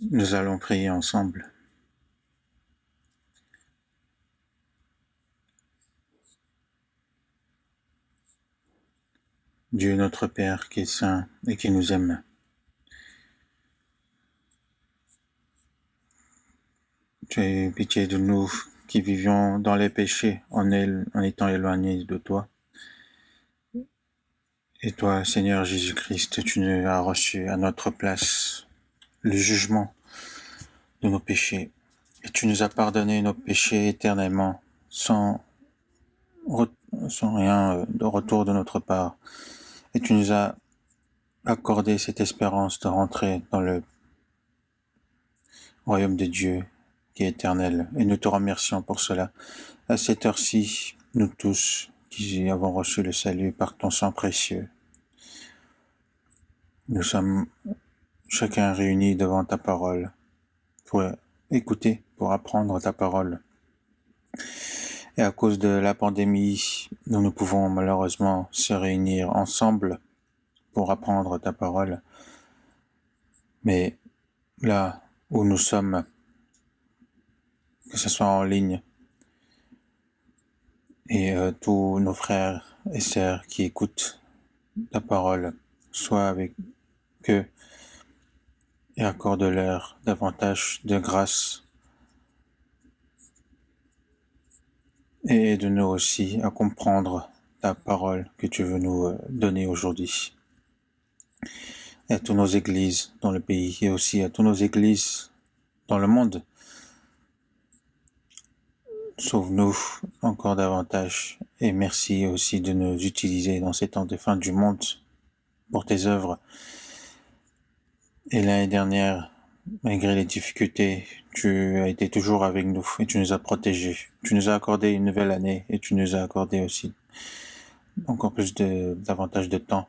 Nous allons prier ensemble. Dieu notre Père qui est saint et qui nous aime, tu as eu pitié de nous qui vivions dans les péchés en étant éloignés de toi. Et toi, Seigneur Jésus-Christ, tu nous as reçu à notre place le jugement de nos péchés. Et tu nous as pardonné nos péchés éternellement, sans rien de retour de notre part. Et tu nous as accordé cette espérance de rentrer dans le royaume de Dieu qui est éternel. Et nous te remercions pour cela. À cette heure-ci, nous tous qui avons reçu le salut par ton sang précieux, nous sommes chacun réunis devant ta parole pour écouter, pour apprendre ta parole. Et à cause de la pandémie, nous ne pouvons malheureusement se réunir ensemble pour apprendre ta parole. Mais là où nous sommes, que ce soit en ligne, et tous nos frères et sœurs qui écoutent ta parole, sois avec eux et accorde-leur davantage de grâce. Et aide-nous aussi à comprendre ta parole que tu veux nous donner aujourd'hui. Et à toutes nos églises dans le pays et aussi à toutes nos églises dans le monde. Sauve-nous encore davantage et merci aussi de nous utiliser dans ces temps de fin du monde pour tes œuvres. Et l'année dernière, malgré les difficultés, tu as été toujours avec nous et tu nous as protégés. Tu nous as accordé une nouvelle année et tu nous as accordé aussi encore plus davantage de temps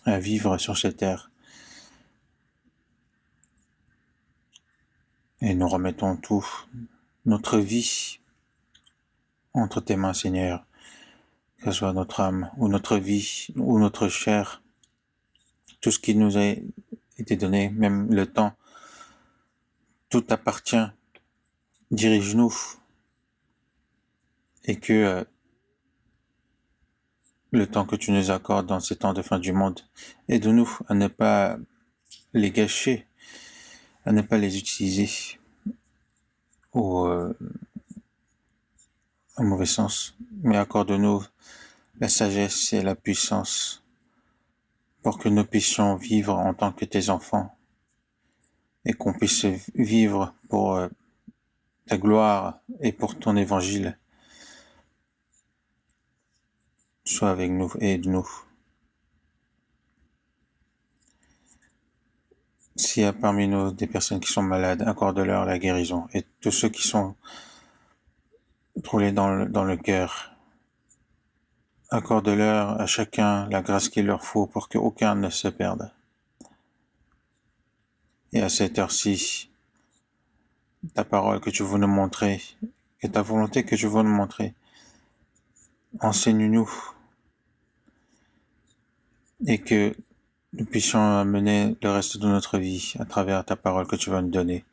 à vivre sur cette terre. Et nous remettons tout, notre vie, entre tes mains, Seigneur, que ce soit notre âme, ou notre vie, ou notre chair, tout ce qui nous a été donné, même le temps, tout t'appartient. Dirige-nous, et que le temps que tu nous accordes dans ces temps de fin du monde, aide-nous à ne pas les gâcher, à ne pas les utiliser au mauvais sens, mais accorde-nous la sagesse et la puissance pour que nous puissions vivre en tant que tes enfants et qu'on puisse vivre pour ta gloire et pour ton évangile. Sois avec nous et aide-nous. S'il y a parmi nous des personnes qui sont malades, accorde-leur la guérison. Et tous ceux qui sont troublés dans le cœur, accorde-leur à chacun la grâce qu'il leur faut pour qu'aucun ne se perde. Et à cette heure-ci, ta parole que tu veux nous montrer, et ta volonté que tu veux nous montrer, enseigne-nous et que nous puissions mener le reste de notre vie à travers ta parole que tu vas nous donner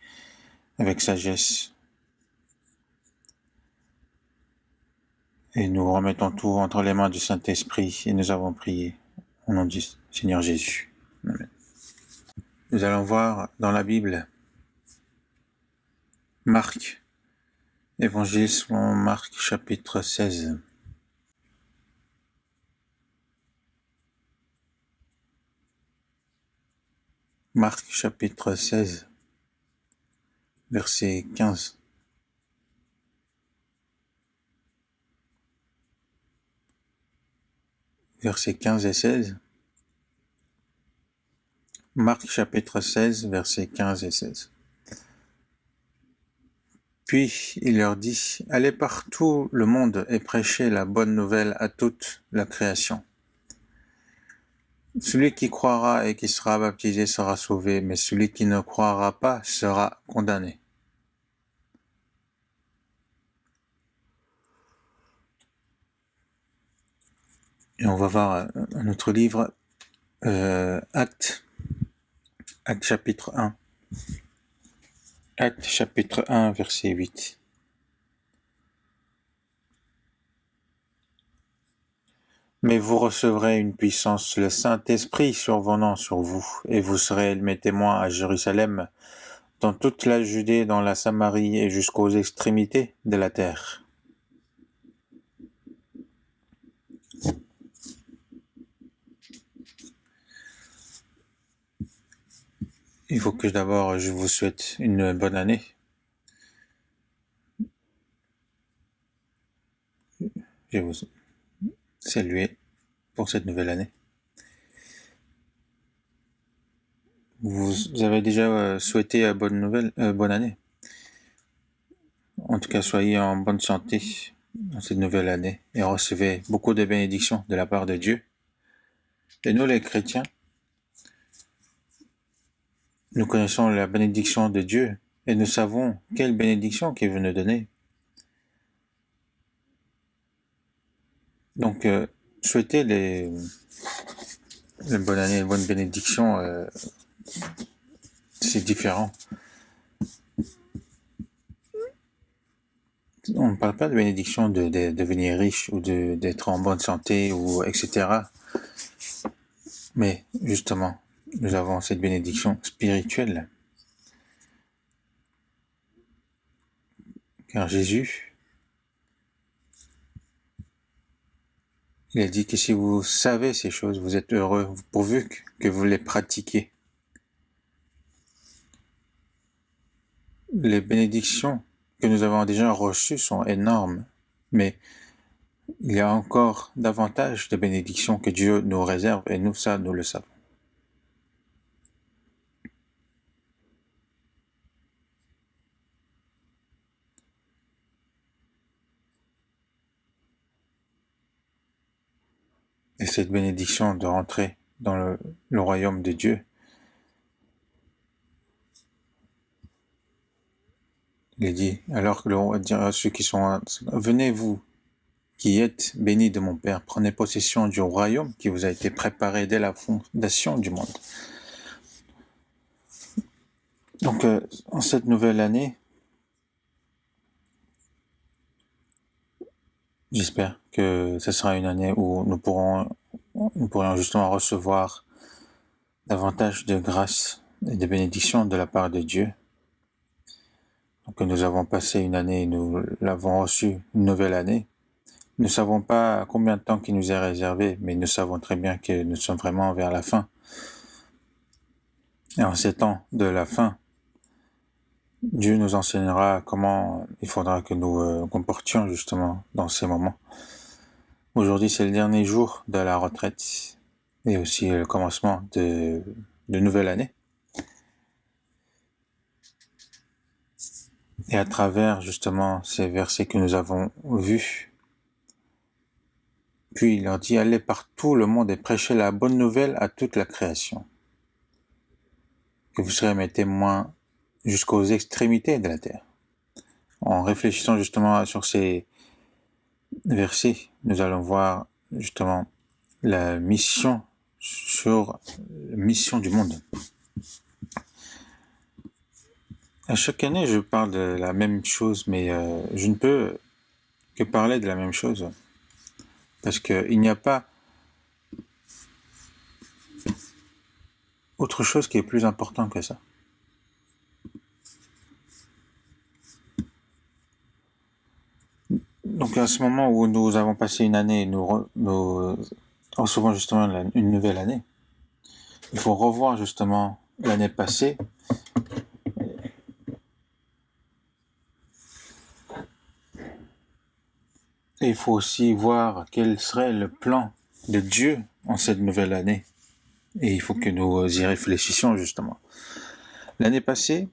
avec sagesse. Et nous remettons tout entre les mains du Saint-Esprit et nous avons prié au nom du Seigneur Jésus. Amen. Nous allons voir dans la Bible Marc, Évangile selon Marc chapitre 16. Marc chapitre 16, verset 15. Versets 15 et 16. Marc chapitre 16, versets 15 et 16. Puis il leur dit, allez par tout le monde et prêchez la bonne nouvelle à toute la création. Celui qui croira et qui sera baptisé sera sauvé, mais celui qui ne croira pas sera condamné. Et on va voir un autre livre, Actes chapitre 1. Actes chapitre 1, verset 8. Mais vous recevrez une puissance, le Saint-Esprit survenant sur vous, et vous serez mes témoins à Jérusalem, dans toute la Judée, dans la Samarie et jusqu'aux extrémités de la terre. Il faut que d'abord je vous souhaite une bonne année. Je vous saluer pour cette nouvelle année. Vous avez déjà souhaité bonne année. En tout cas, soyez en bonne santé dans cette nouvelle année et recevez beaucoup de bénédictions de la part de Dieu. Et nous, les chrétiens, nous connaissons la bénédiction de Dieu et nous savons quelle bénédiction qu'il veut nous donner. Donc, souhaitez les bonnes années, les bonnes bénédictions, c'est différent. On ne parle pas de bénédiction de devenir riche ou d'être en bonne santé ou etc. Mais justement, nous avons cette bénédiction spirituelle. Car Jésus, il a dit que si vous savez ces choses, vous êtes heureux, pourvu que vous les pratiquiez. Les bénédictions que nous avons déjà reçues sont énormes, mais il y a encore davantage de bénédictions que Dieu nous réserve, et nous, ça, nous le savons. Et cette bénédiction de rentrer dans le royaume de Dieu, il est dit, alors que l'on va dire à ceux qui sont, venez vous, qui êtes bénis de mon Père, prenez possession du royaume qui vous a été préparé dès la fondation du monde. Donc, en cette nouvelle année, j'espère que ce sera une année où nous pourrions justement recevoir davantage de grâce et de bénédictions de la part de Dieu. Donc, nous avons passé une année, nous l'avons reçu une nouvelle année. Nous ne savons pas combien de temps qui nous est réservé, mais nous savons très bien que nous sommes vraiment vers la fin. Et en ces temps de la fin, Dieu nous enseignera comment il faudra que nous comportions justement dans ces moments. Aujourd'hui, c'est le dernier jour de la retraite et aussi le commencement de nouvelle année. Et à travers justement ces versets que nous avons vus, puis il leur dit, allez par tout le monde et prêchez la bonne nouvelle à toute la création, que vous serez mes témoins jusqu'aux extrémités de la terre. En réfléchissant justement sur ces versets, nous allons voir justement la mission du monde. À chaque année, je parle de la même chose, mais je ne peux que parler de la même chose. Parce qu'il n'y a pas autre chose qui est plus important que ça. Donc à ce moment où nous avons passé une année, nous recevons justement une nouvelle année, il faut revoir justement l'année passée. Et il faut aussi voir quel serait le plan de Dieu en cette nouvelle année. Et il faut que nous y réfléchissions justement. L'année passée,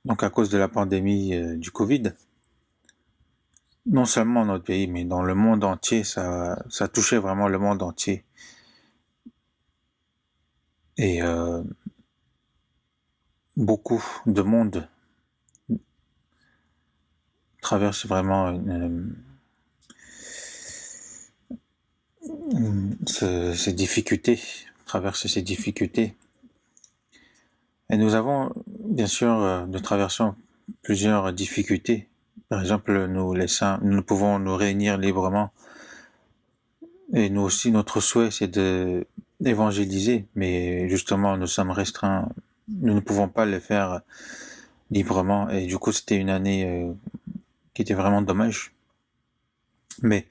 donc à cause de la pandémie du Covid, non seulement dans notre pays, mais dans le monde entier, ça touchait vraiment le monde entier. Et beaucoup de monde traverse vraiment ces difficultés, traverse ces difficultés. Et nous avons, bien sûr, nous traversons plusieurs difficultés. Par exemple, nous, les saints, nous pouvons nous réunir librement. Et nous aussi, notre souhait, c'est d'évangéliser. Mais justement, nous sommes restreints. Nous ne pouvons pas le faire librement. Et du coup, c'était une année qui était vraiment dommage. Mais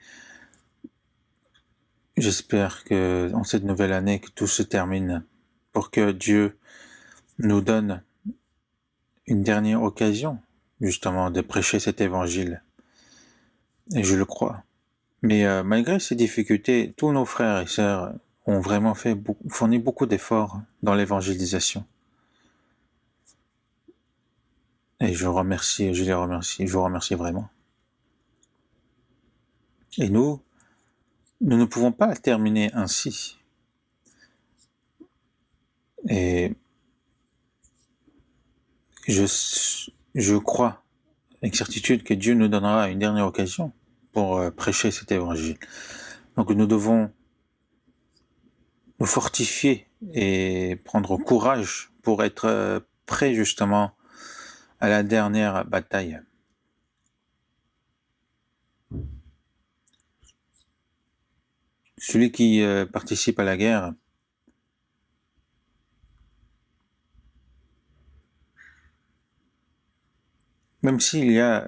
j'espère que en cette nouvelle année, que tout se termine pour que Dieu nous donne une dernière occasion, justement, de prêcher cet évangile. Et je le crois. Mais malgré ces difficultés, tous nos frères et sœurs ont vraiment fourni beaucoup d'efforts dans l'évangélisation. Et je les remercie, je vous remercie vraiment. Et nous ne pouvons pas terminer ainsi. Et je crois avec certitude que Dieu nous donnera une dernière occasion pour prêcher cet évangile. Donc nous devons nous fortifier et prendre courage pour être prêts justement à la dernière bataille. Celui qui participe à la guerre, même s'il y a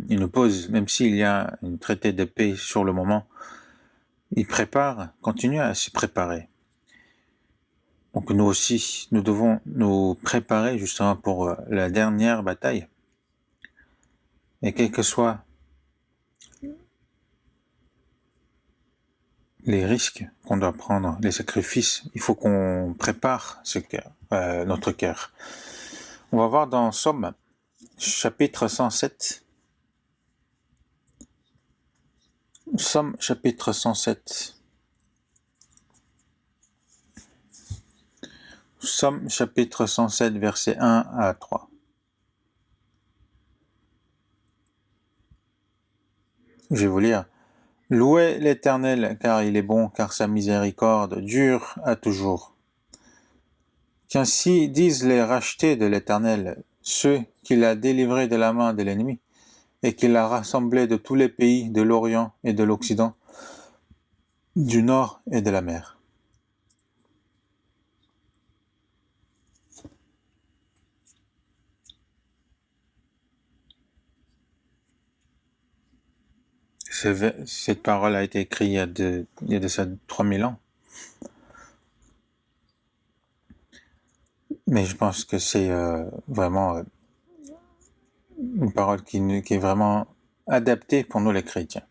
une pause, même s'il y a une traité de paix sur le moment, il continue à se préparer. Donc nous aussi, nous devons nous préparer justement pour la dernière bataille. Et quels que soient les risques qu'on doit prendre, les sacrifices, il faut qu'on prépare notre cœur. On va voir dans Somme, chapitre 107. Somme, chapitre 107. Somme, chapitre 107, versets 1 à 3. Je vais vous lire. Louez l'Éternel, car il est bon, car sa miséricorde dure à toujours. Qu'ainsi disent les rachetés de l'Éternel, ceux qu'il a délivrés de la main de l'ennemi, et qu'il a rassemblés de tous les pays de l'Orient et de l'Occident, du Nord et de la mer. Cette parole a été écrite il y a de ça 3000 ans. Mais je pense que c'est vraiment une parole qui est vraiment adaptée pour nous les chrétiens.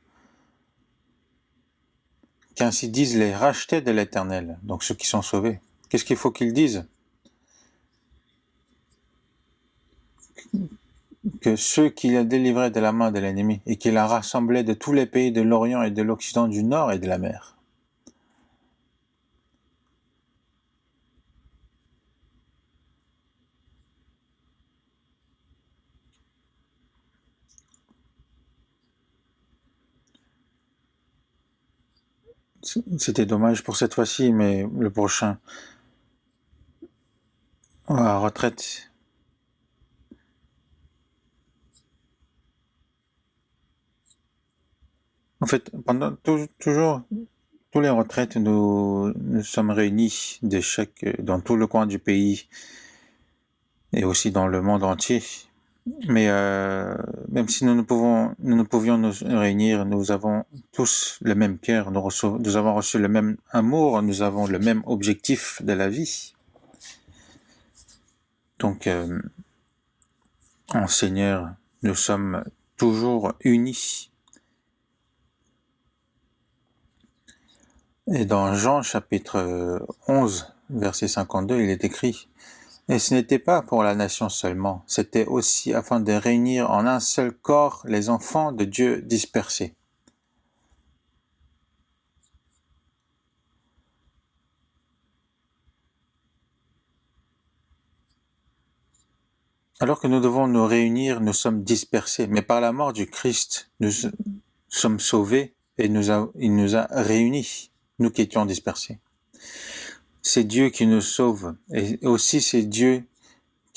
Qu'ainsi disent les rachetés de l'Éternel, donc ceux qui sont sauvés. Qu'est-ce qu'il faut qu'ils disent? Que ceux qu'il a délivrés de la main de l'ennemi et qu'il a rassemblés de tous les pays de l'Orient et de l'Occident, du Nord et de la mer. C'était dommage pour cette fois-ci, mais le prochain, à la retraite. En fait, pendant toujours, tous les retraites, nous sommes réunis dans tout le coin du pays et aussi dans le monde entier. Mais même si nous ne pouvions nous réunir, nous avons tous le même cœur, nous avons reçu le même amour, nous avons le même objectif de la vie. Donc, en Seigneur, nous sommes toujours unis. Et dans Jean chapitre 11, verset 52, il est écrit « Et ce n'était pas pour la nation seulement, c'était aussi afin de réunir en un seul corps les enfants de Dieu dispersés. » Alors que nous devons nous réunir, nous sommes dispersés, mais par la mort du Christ, nous sommes sauvés et il nous a réunis, nous qui étions dispersés. C'est Dieu qui nous sauve et aussi c'est Dieu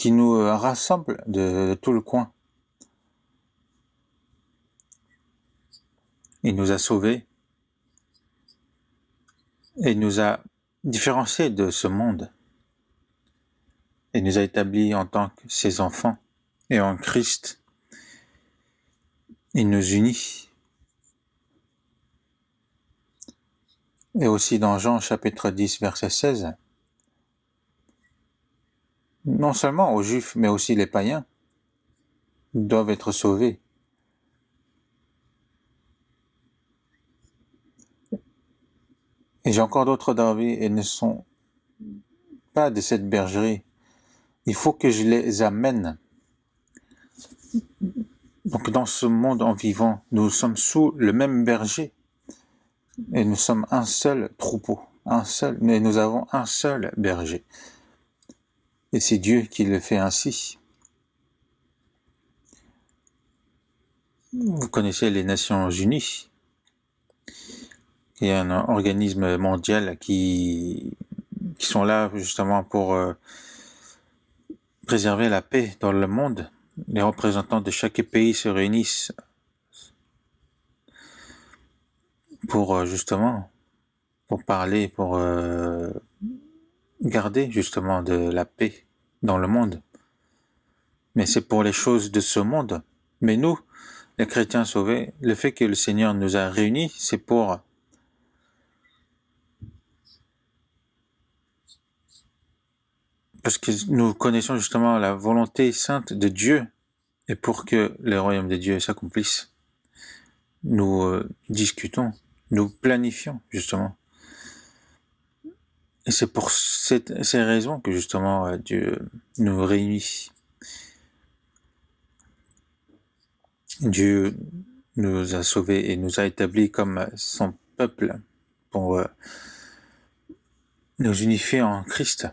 qui nous rassemble de tout le coin. Il nous a sauvés et nous a différenciés de ce monde et nous a établis en tant que ses enfants. Et en Christ, il nous unit. Et aussi dans Jean chapitre 10 verset 16, non seulement aux Juifs mais aussi les païens doivent être sauvés. Et j'ai encore d'autres dervis et ne sont pas de cette bergerie. Il faut que je les amène. Donc dans ce monde en vivant, nous sommes sous le même berger et nous sommes un seul troupeau, mais nous avons un seul berger. Et c'est Dieu qui le fait ainsi. Vous connaissez les Nations Unies. Il y a un organisme mondial qui sont là justement pour préserver la paix dans le monde. Les représentants de chaque pays se réunissent pour justement, pour parler, pour garder justement de la paix dans le monde. Mais c'est pour les choses de ce monde. Mais nous, les chrétiens sauvés, le fait que le Seigneur nous a réunis, c'est pour parce que nous connaissons justement la volonté sainte de Dieu et pour que le royaume de Dieu s'accomplisse. Nous discutons, nous planifions justement. Et c'est pour ces raisons que justement Dieu nous réunit. Dieu nous a sauvés et nous a établis comme son peuple pour nous unifier en Christ.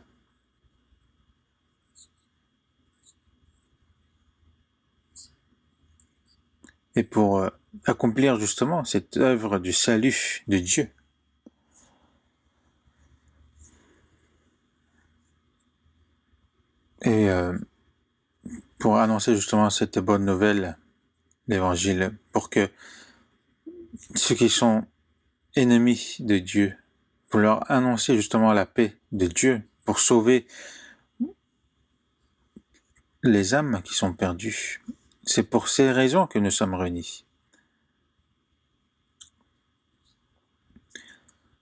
Et pour accomplir justement cette œuvre du salut de Dieu. Et pour annoncer justement cette bonne nouvelle, l'évangile, pour que ceux qui sont ennemis de Dieu, pour leur annoncer justement la paix de Dieu, pour sauver les âmes qui sont perdues. C'est pour ces raisons que nous sommes réunis.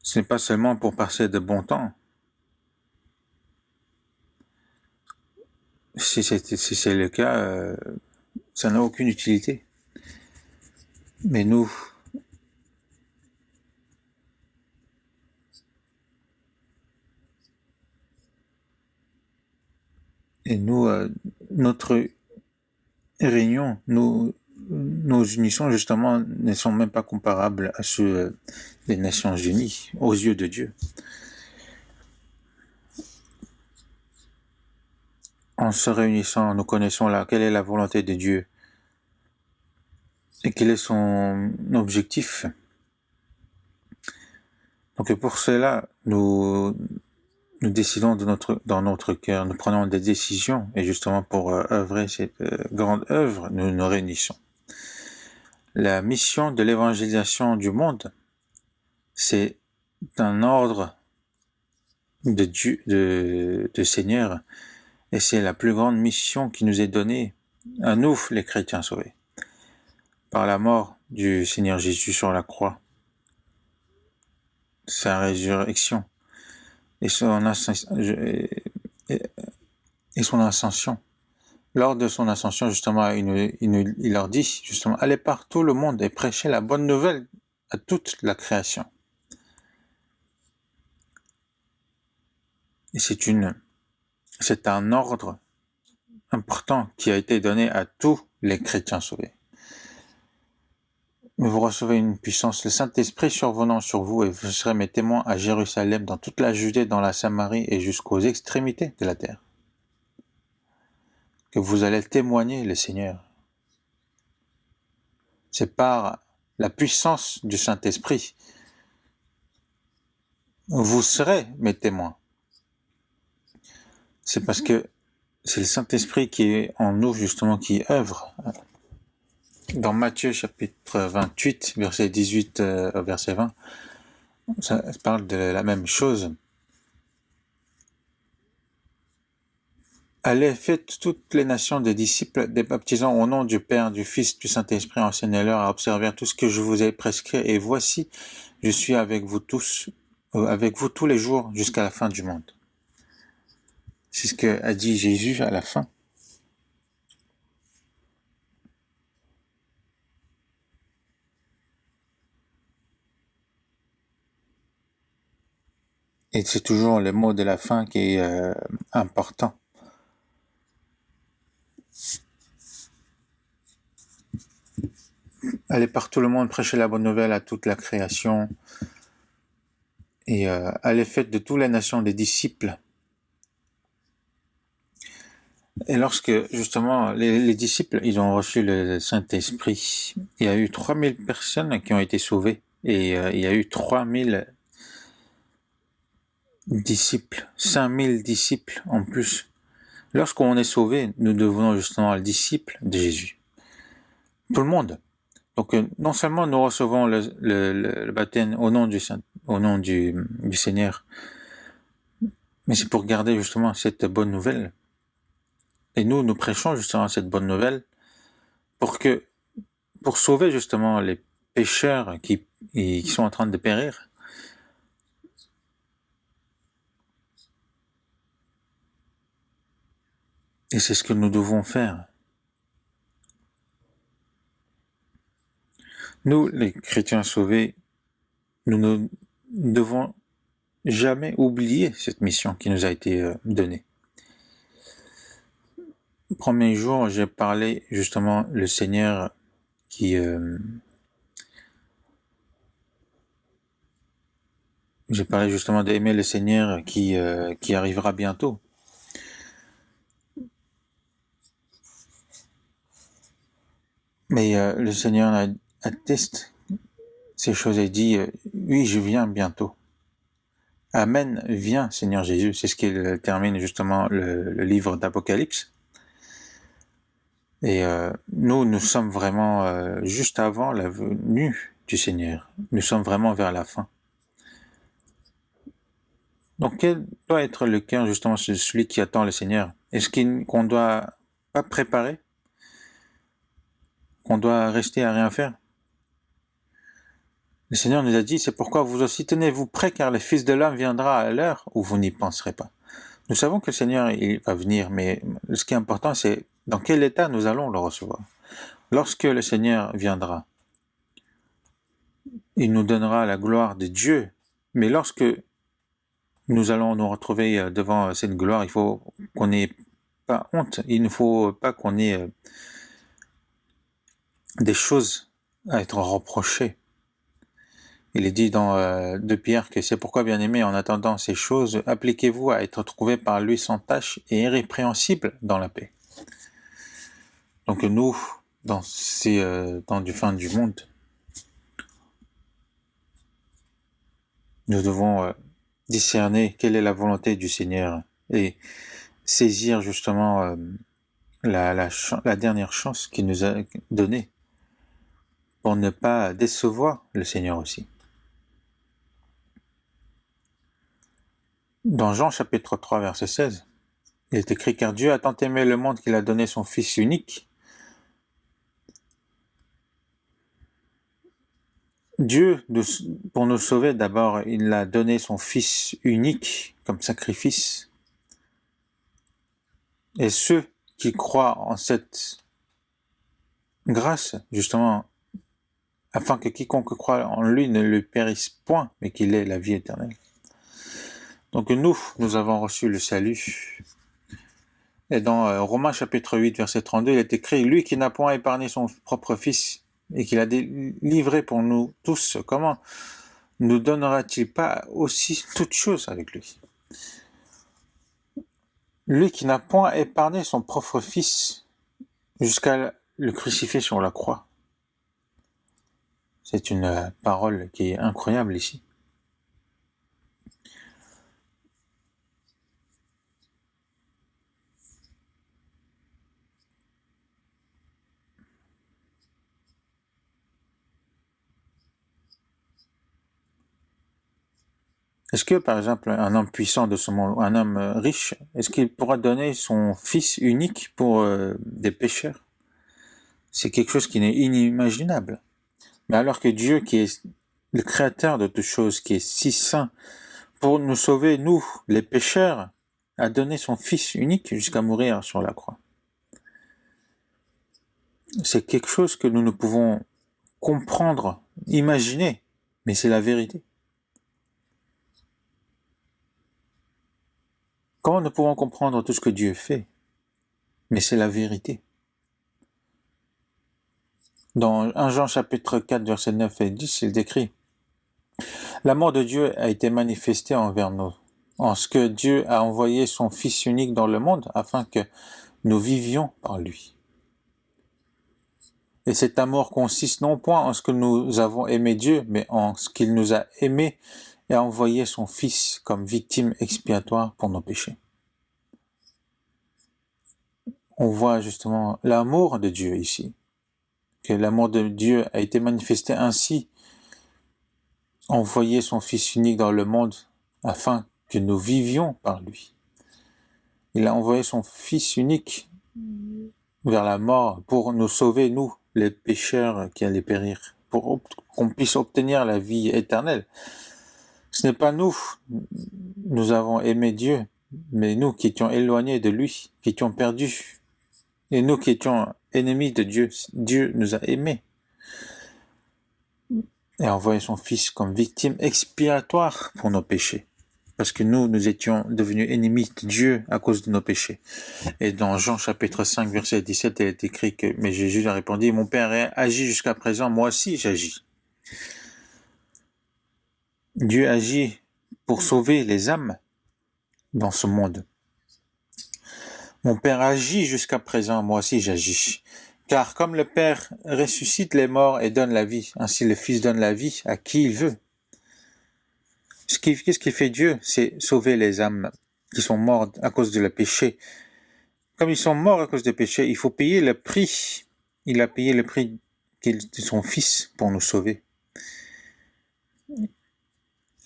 Ce n'est pas seulement pour passer de bons temps. Si c'est le cas, ça n'a aucune utilité. Mais nous, notre réunion, nos unissions justement ne sont même pas comparables à ceux des Nations Unies aux yeux de Dieu. En se réunissant, nous connaissons quelle est la volonté de Dieu et quel est son objectif. Donc pour cela, nous décidons dans notre cœur, nous prenons des décisions et justement pour œuvrer cette grande œuvre, nous nous réunissons. La mission de l'évangélisation du monde, c'est un ordre de Dieu, de Seigneur, et c'est la plus grande mission qui nous est donnée à nous, les chrétiens sauvés, par la mort du Seigneur Jésus sur la croix, sa résurrection et son ascension. Lors de son ascension, justement, il leur dit, justement, allez par tout le monde et prêchez la bonne nouvelle à toute la création. Et c'est un ordre important qui a été donné à tous les chrétiens sauvés. Mais vous recevez une puissance, le Saint-Esprit survenant sur vous, et vous serez mes témoins à Jérusalem, dans toute la Judée, dans la Samarie et jusqu'aux extrémités de la terre. Que vous allez témoigner le Seigneur. C'est par la puissance du Saint-Esprit. Vous serez mes témoins. C'est parce que c'est le Saint-Esprit qui est en nous, justement, qui œuvre. Dans Matthieu chapitre 28, verset 18 au verset 20, ça parle de la même chose. Allez, faites toutes les nations des disciples, des baptisants au nom du Père, du Fils, du Saint-Esprit, enseignez-leur à observer tout ce que je vous ai prescrit, et voici, je suis avec vous tous les jours jusqu'à la fin du monde. C'est ce qu'a dit Jésus à la fin. Et c'est toujours le mot de la fin qui est important. Allez par tout le monde prêcher la bonne nouvelle à toute la création. Et allez faites de toutes les nations des disciples. Et lorsque, justement, les disciples, ils ont reçu le Saint-Esprit, il y a eu 3000 personnes qui ont été sauvées. Et il y a eu 3000 disciples, 5000 disciples en plus. Lorsqu'on est sauvé, nous devenons justement le disciple de Jésus. Tout le monde. Donc, non seulement nous recevons le baptême au nom du Seigneur, mais c'est pour garder justement cette bonne nouvelle. Et nous prêchons justement cette bonne nouvelle pour sauver justement les pécheurs qui sont en train de périr. Et c'est ce que nous devons faire. Nous, les chrétiens sauvés, nous ne devons jamais oublier cette mission qui nous a été donnée. Le premier jour, j'ai parlé justement le Seigneur qui... j'ai parlé justement d'aimer le Seigneur qui arrivera bientôt. Mais le Seigneur atteste ces choses et dit oui, je viens bientôt. Amen, viens Seigneur Jésus. C'est ce qu'il termine justement le livre d'Apocalypse. Et nous sommes vraiment juste avant la venue du Seigneur. Nous sommes vraiment vers la fin. Donc quel doit être le cœur justement de celui qui attend le Seigneur? Est-ce qu'on doit pas préparer? Qu'on doit rester à rien faire? Le Seigneur nous a dit, c'est pourquoi vous aussi tenez-vous prêts, car le Fils de l'homme viendra à l'heure où vous n'y penserez pas. Nous savons que le Seigneur il va venir, mais ce qui est important, c'est dans quel état nous allons le recevoir. Lorsque le Seigneur viendra, il nous donnera la gloire de Dieu, mais lorsque nous allons nous retrouver devant cette gloire, il faut qu'on n'ait pas honte, il ne faut pas qu'on ait des choses à être reprochées. Il est dit dans 2 Pierre que c'est pourquoi, bien-aimés, en attendant ces choses, appliquez-vous à être trouvés par lui sans tache et irrépréhensible dans la paix. Donc nous, dans ces temps du fin du monde, nous devons discerner quelle est la volonté du Seigneur et saisir justement la dernière chance qu'il nous a donnée pour ne pas décevoir le Seigneur aussi. Dans Jean chapitre 3 verset 16, il est écrit « Car Dieu a tant aimé le monde qu'il a donné son Fils unique ». Dieu, pour nous sauver, d'abord, il a donné son Fils unique comme sacrifice. Et ceux qui croient en cette grâce, justement, afin que quiconque croit en lui ne le périsse point, mais qu'il ait la vie éternelle. Donc nous avons reçu le salut. Et dans Romains chapitre 8, verset 32, il est écrit « Lui qui n'a point épargné son propre Fils, et qu'il a délivré pour nous tous, comment nous donnera-t-il pas aussi toutes choses avec lui ?» Lui qui n'a point épargné son propre Fils jusqu'à le crucifier sur la croix. C'est une parole qui est incroyable ici. Est-ce que, par exemple, un homme puissant de ce monde, un homme riche, est-ce qu'il pourra donner son fils unique pour des pécheurs? C'est quelque chose qui n'est inimaginable. Mais alors que Dieu, qui est le créateur de toutes choses, qui est si saint, pour nous sauver, nous, les pécheurs, a donné son fils unique jusqu'à mourir sur la croix. C'est quelque chose que nous ne pouvons comprendre, imaginer, mais c'est la vérité. Comment nous pouvons comprendre tout ce que Dieu fait? Mais c'est la vérité. Dans 1 Jean chapitre 4, versets 9 et 10, il décrit « L'amour de Dieu a été manifesté envers nous, en ce que Dieu a envoyé son Fils unique dans le monde afin que nous vivions par lui. Et cet amour consiste non point en ce que nous avons aimé Dieu, mais en ce qu'il nous a aimés et a envoyé son Fils comme victime expiatoire pour nos péchés. » On voit justement l'amour de Dieu ici, que l'amour de Dieu a été manifesté ainsi, envoyer son Fils unique dans le monde afin que nous vivions par lui. Il a envoyé son Fils unique vers la mort pour nous sauver, nous, les pécheurs qui allaient périr, pour qu'on puisse obtenir la vie éternelle. Ce n'est pas nous, nous avons aimé Dieu, mais nous qui étions éloignés de lui, qui étions perdus, et nous qui étions ennemis de Dieu, Dieu nous a aimés et a envoyé son Fils comme victime expiatoire pour nos péchés. Parce que nous étions devenus ennemis de Dieu à cause de nos péchés. Et dans Jean chapitre 5, verset 17, il est écrit que, mais Jésus a répondu, mon Père a agi jusqu'à présent, moi aussi j'agis. Dieu agit pour sauver les âmes dans ce monde. Mon Père agit jusqu'à présent, moi aussi j'agis. Car comme le Père ressuscite les morts et donne la vie, ainsi le Fils donne la vie à qui il veut. Qu'est-ce qu'il fait Dieu? C'est sauver les âmes qui sont mortes à cause de le péché. Comme ils sont morts à cause du péché, il faut payer le prix. Il a payé le prix de son Fils pour nous sauver.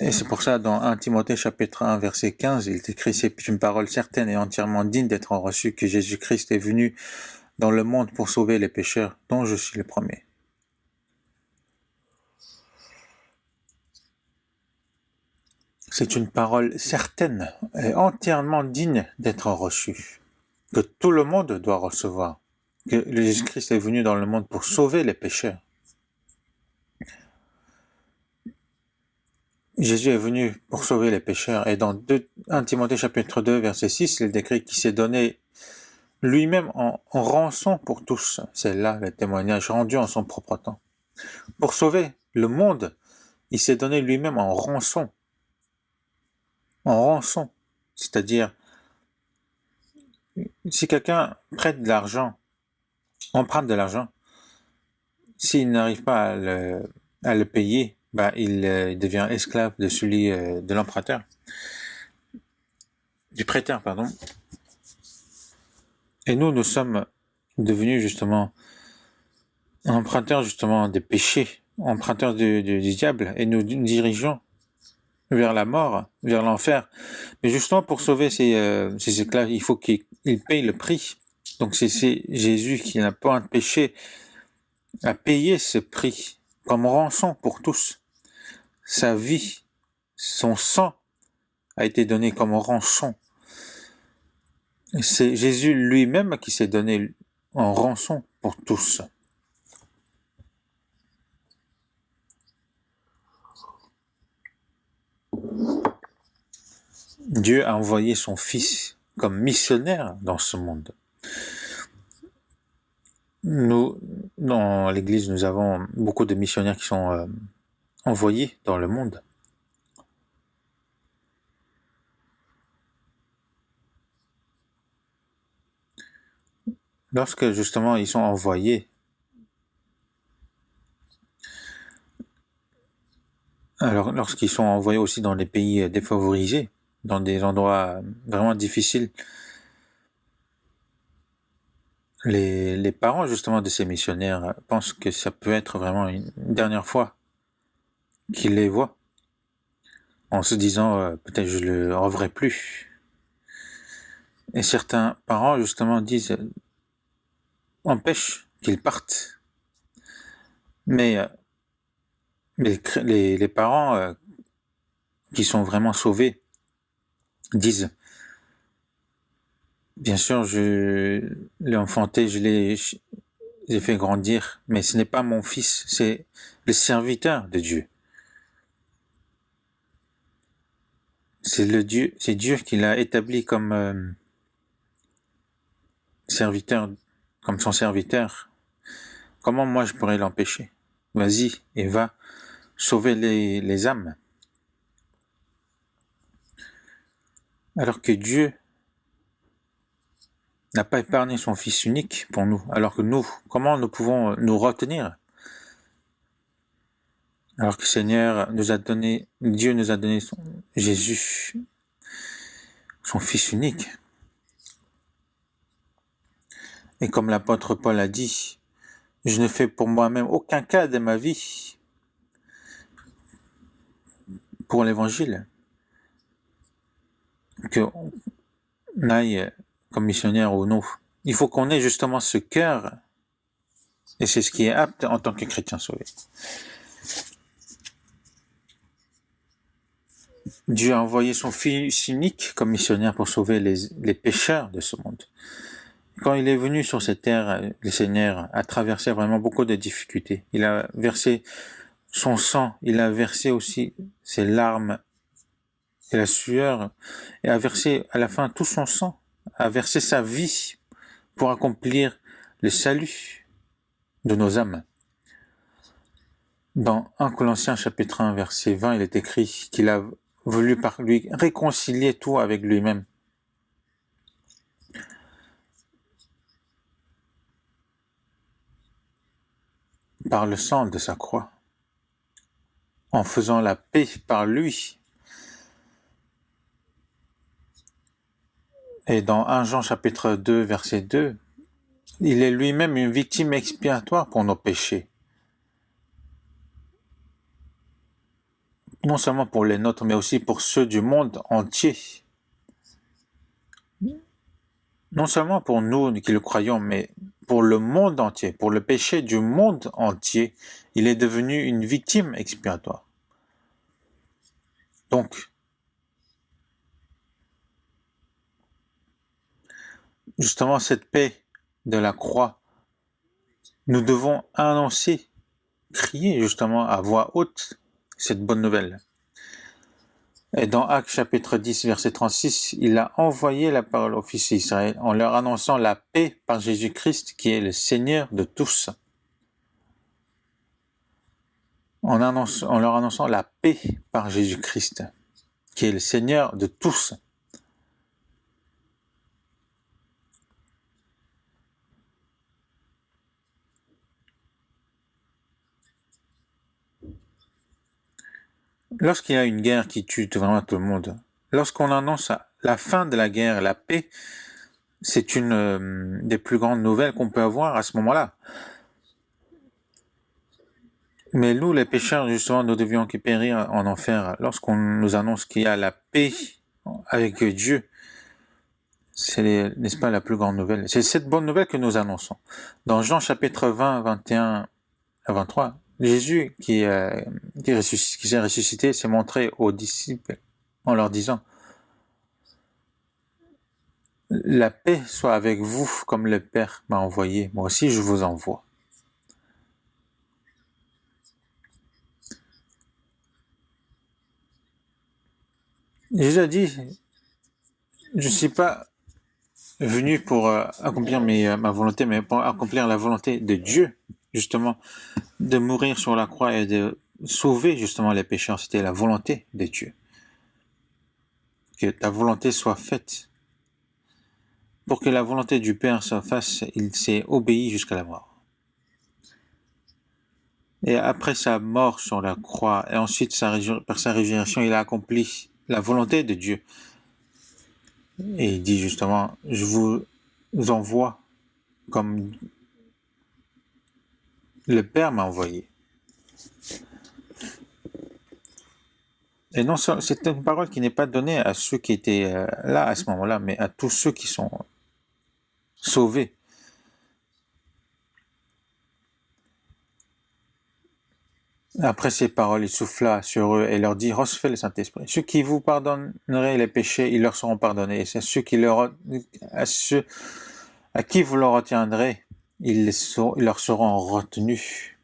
Et c'est pour ça, dans 1 Timothée chapitre 1, verset 15, il est écrit, c'est une parole certaine et entièrement digne d'être reçue, que Jésus-Christ est venu dans le monde pour sauver les pécheurs, dont je suis le premier. C'est une parole certaine et entièrement digne d'être reçue, que tout le monde doit recevoir, que Jésus-Christ est venu dans le monde pour sauver les pécheurs. Jésus est venu pour sauver les pécheurs, et dans 1 Timothée chapitre 2, verset 6, il décrit qu'il s'est donné lui-même en rançon pour tous. C'est là le témoignage rendu en son propre temps. Pour sauver le monde, il s'est donné lui-même en rançon. En rançon. C'est-à-dire, si quelqu'un prête de l'argent, emprunte de l'argent, s'il n'arrive pas à le payer, il devient esclave de celui de l'emprunteur. Du prêteur, pardon. Et nous sommes devenus justement emprunteurs justement des péchés, emprunteurs du diable, et nous dirigeons vers la mort, vers l'enfer. Mais justement pour sauver ces esclaves, il faut qu'ils payent le prix. Donc c'est Jésus qui n'a pas un péché à payer ce prix comme rançon pour tous. Sa vie, son sang a été donné comme rançon. C'est Jésus lui-même qui s'est donné en rançon pour tous. Dieu a envoyé son Fils comme missionnaire dans ce monde. Nous, dans l'Église, nous avons beaucoup de missionnaires qui sont envoyés dans le monde. Lorsque justement ils sont envoyés, alors lorsqu'ils sont envoyés aussi dans les pays défavorisés, dans des endroits vraiment difficiles, les parents justement de ces missionnaires pensent que ça peut être vraiment une dernière fois qu'ils les voient. en se disant peut-être je le reverrai plus. Et certains parents justement disent empêche qu'ils partent. Mais les parents qui sont vraiment sauvés disent bien sûr je l'ai enfanté, j'ai fait grandir, mais ce n'est pas mon fils, c'est le serviteur de Dieu. C'est Dieu qui l'a établi comme serviteur, comme son serviteur. Comment moi je pourrais l'empêcher? Vas-y et va sauver les âmes. Alors que Dieu n'a pas épargné son Fils unique pour nous. Alors que nous, comment nous pouvons nous retenir? Alors que Dieu nous a donné Jésus, son Fils unique. Et comme l'apôtre Paul a dit, je ne fais pour moi-même aucun cas de ma vie pour l'évangile. Qu'on aille comme missionnaire ou non. Il faut qu'on ait justement ce cœur, et c'est ce qui est apte en tant que chrétien sauvé. Dieu a envoyé son Fils unique comme missionnaire pour sauver les pécheurs de ce monde. Quand il est venu sur cette terre, le Seigneur a traversé vraiment beaucoup de difficultés. Il a versé son sang, il a versé aussi ses larmes et la sueur, et a versé à la fin tout son sang, a versé sa vie pour accomplir le salut de nos âmes. Dans 1 Corinthiens chapitre 1 verset 20, il est écrit qu'il a voulu par lui réconcilier tout avec lui-même. Par le sang de sa croix, en faisant la paix par lui. Et dans 1 Jean chapitre 2 verset 2, il est lui-même une victime expiatoire pour nos péchés. Non seulement pour les nôtres, mais aussi pour ceux du monde entier. Non seulement pour nous qui le croyons, mais pour le monde entier, pour le péché du monde entier, il est devenu une victime expiatoire. Donc, justement, cette paix de la croix, nous devons annoncer, crier justement à voix haute cette bonne nouvelle. Et dans Actes chapitre 10 verset 36, il a envoyé la parole aux fils d'Israël en leur annonçant la paix par Jésus-Christ qui est le Seigneur de tous. En leur annonçant la paix par Jésus-Christ qui est le Seigneur de tous. Lorsqu'il y a une guerre qui tue vraiment tout le monde, lorsqu'on annonce la fin de la guerre, la paix, c'est une des plus grandes nouvelles qu'on peut avoir à ce moment-là. Mais nous, les pécheurs, justement, nous devions périr en enfer. Lorsqu'on nous annonce qu'il y a la paix avec Dieu, c'est, n'est-ce pas, la plus grande nouvelle. C'est cette bonne nouvelle que nous annonçons. Dans Jean chapitre 20, 21 à 23, Jésus qui s'est ressuscité s'est montré aux disciples en leur disant « La paix soit avec vous comme le Père m'a envoyé, moi aussi je vous envoie. » Jésus a dit « Je ne suis pas venu pour accomplir ma volonté, mais pour accomplir la volonté de Dieu, justement, de mourir sur la croix et de sauver justement les pécheurs. C'était la volonté de Dieu. Que ta volonté soit faite. Pour que la volonté du Père se fasse, il s'est obéi jusqu'à la mort. Et après sa mort sur la croix, et ensuite par sa résurrection, il a accompli la volonté de Dieu. Et il dit justement, je vous envoie comme le Père m'a envoyé. Et non, c'est une parole qui n'est pas donnée à ceux qui étaient là à ce moment-là, mais à tous ceux qui sont sauvés. Après ces paroles, il souffla sur eux et leur dit, recevez le Saint-Esprit. Ceux qui vous pardonneraient les péchés, ils leur seront pardonnés. Et c'est ceux qui à qui vous leur retiendrez, ils leur seront retenus.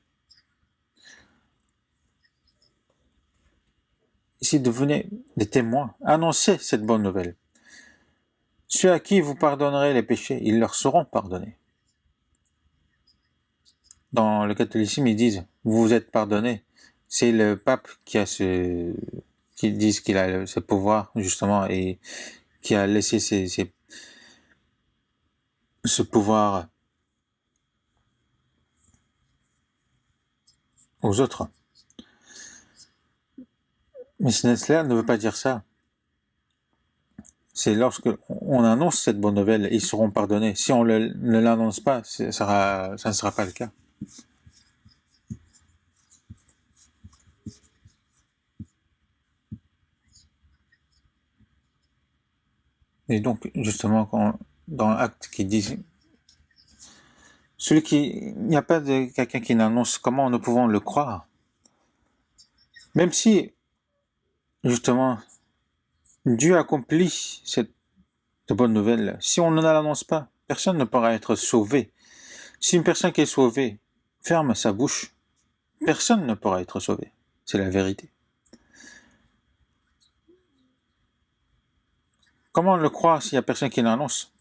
Ici, devenez des témoins. Annoncez cette bonne nouvelle. Ceux à qui vous pardonnerez les péchés, ils leur seront pardonnés. Dans le catholicisme, ils disent, vous vous êtes pardonnés. C'est le pape qui dit qu'il a ce pouvoir, justement, et qui a laissé ce pouvoir aux autres. Mais cela ne veut pas dire ça. C'est lorsque on annonce cette bonne nouvelle, ils seront pardonnés. Si on ne l'annonce pas, ça ne sera pas le cas. Et donc, justement, dans l'acte qui dit, il n'y a pas de quelqu'un qui n'annonce, comment nous pouvons le croire? Même si, justement, Dieu accomplit cette bonne nouvelle, si on ne l'annonce pas, personne ne pourra être sauvé. Si une personne qui est sauvée ferme sa bouche, personne ne pourra être sauvé. C'est la vérité. Comment le croire s'il n'y a personne qui l'annonce?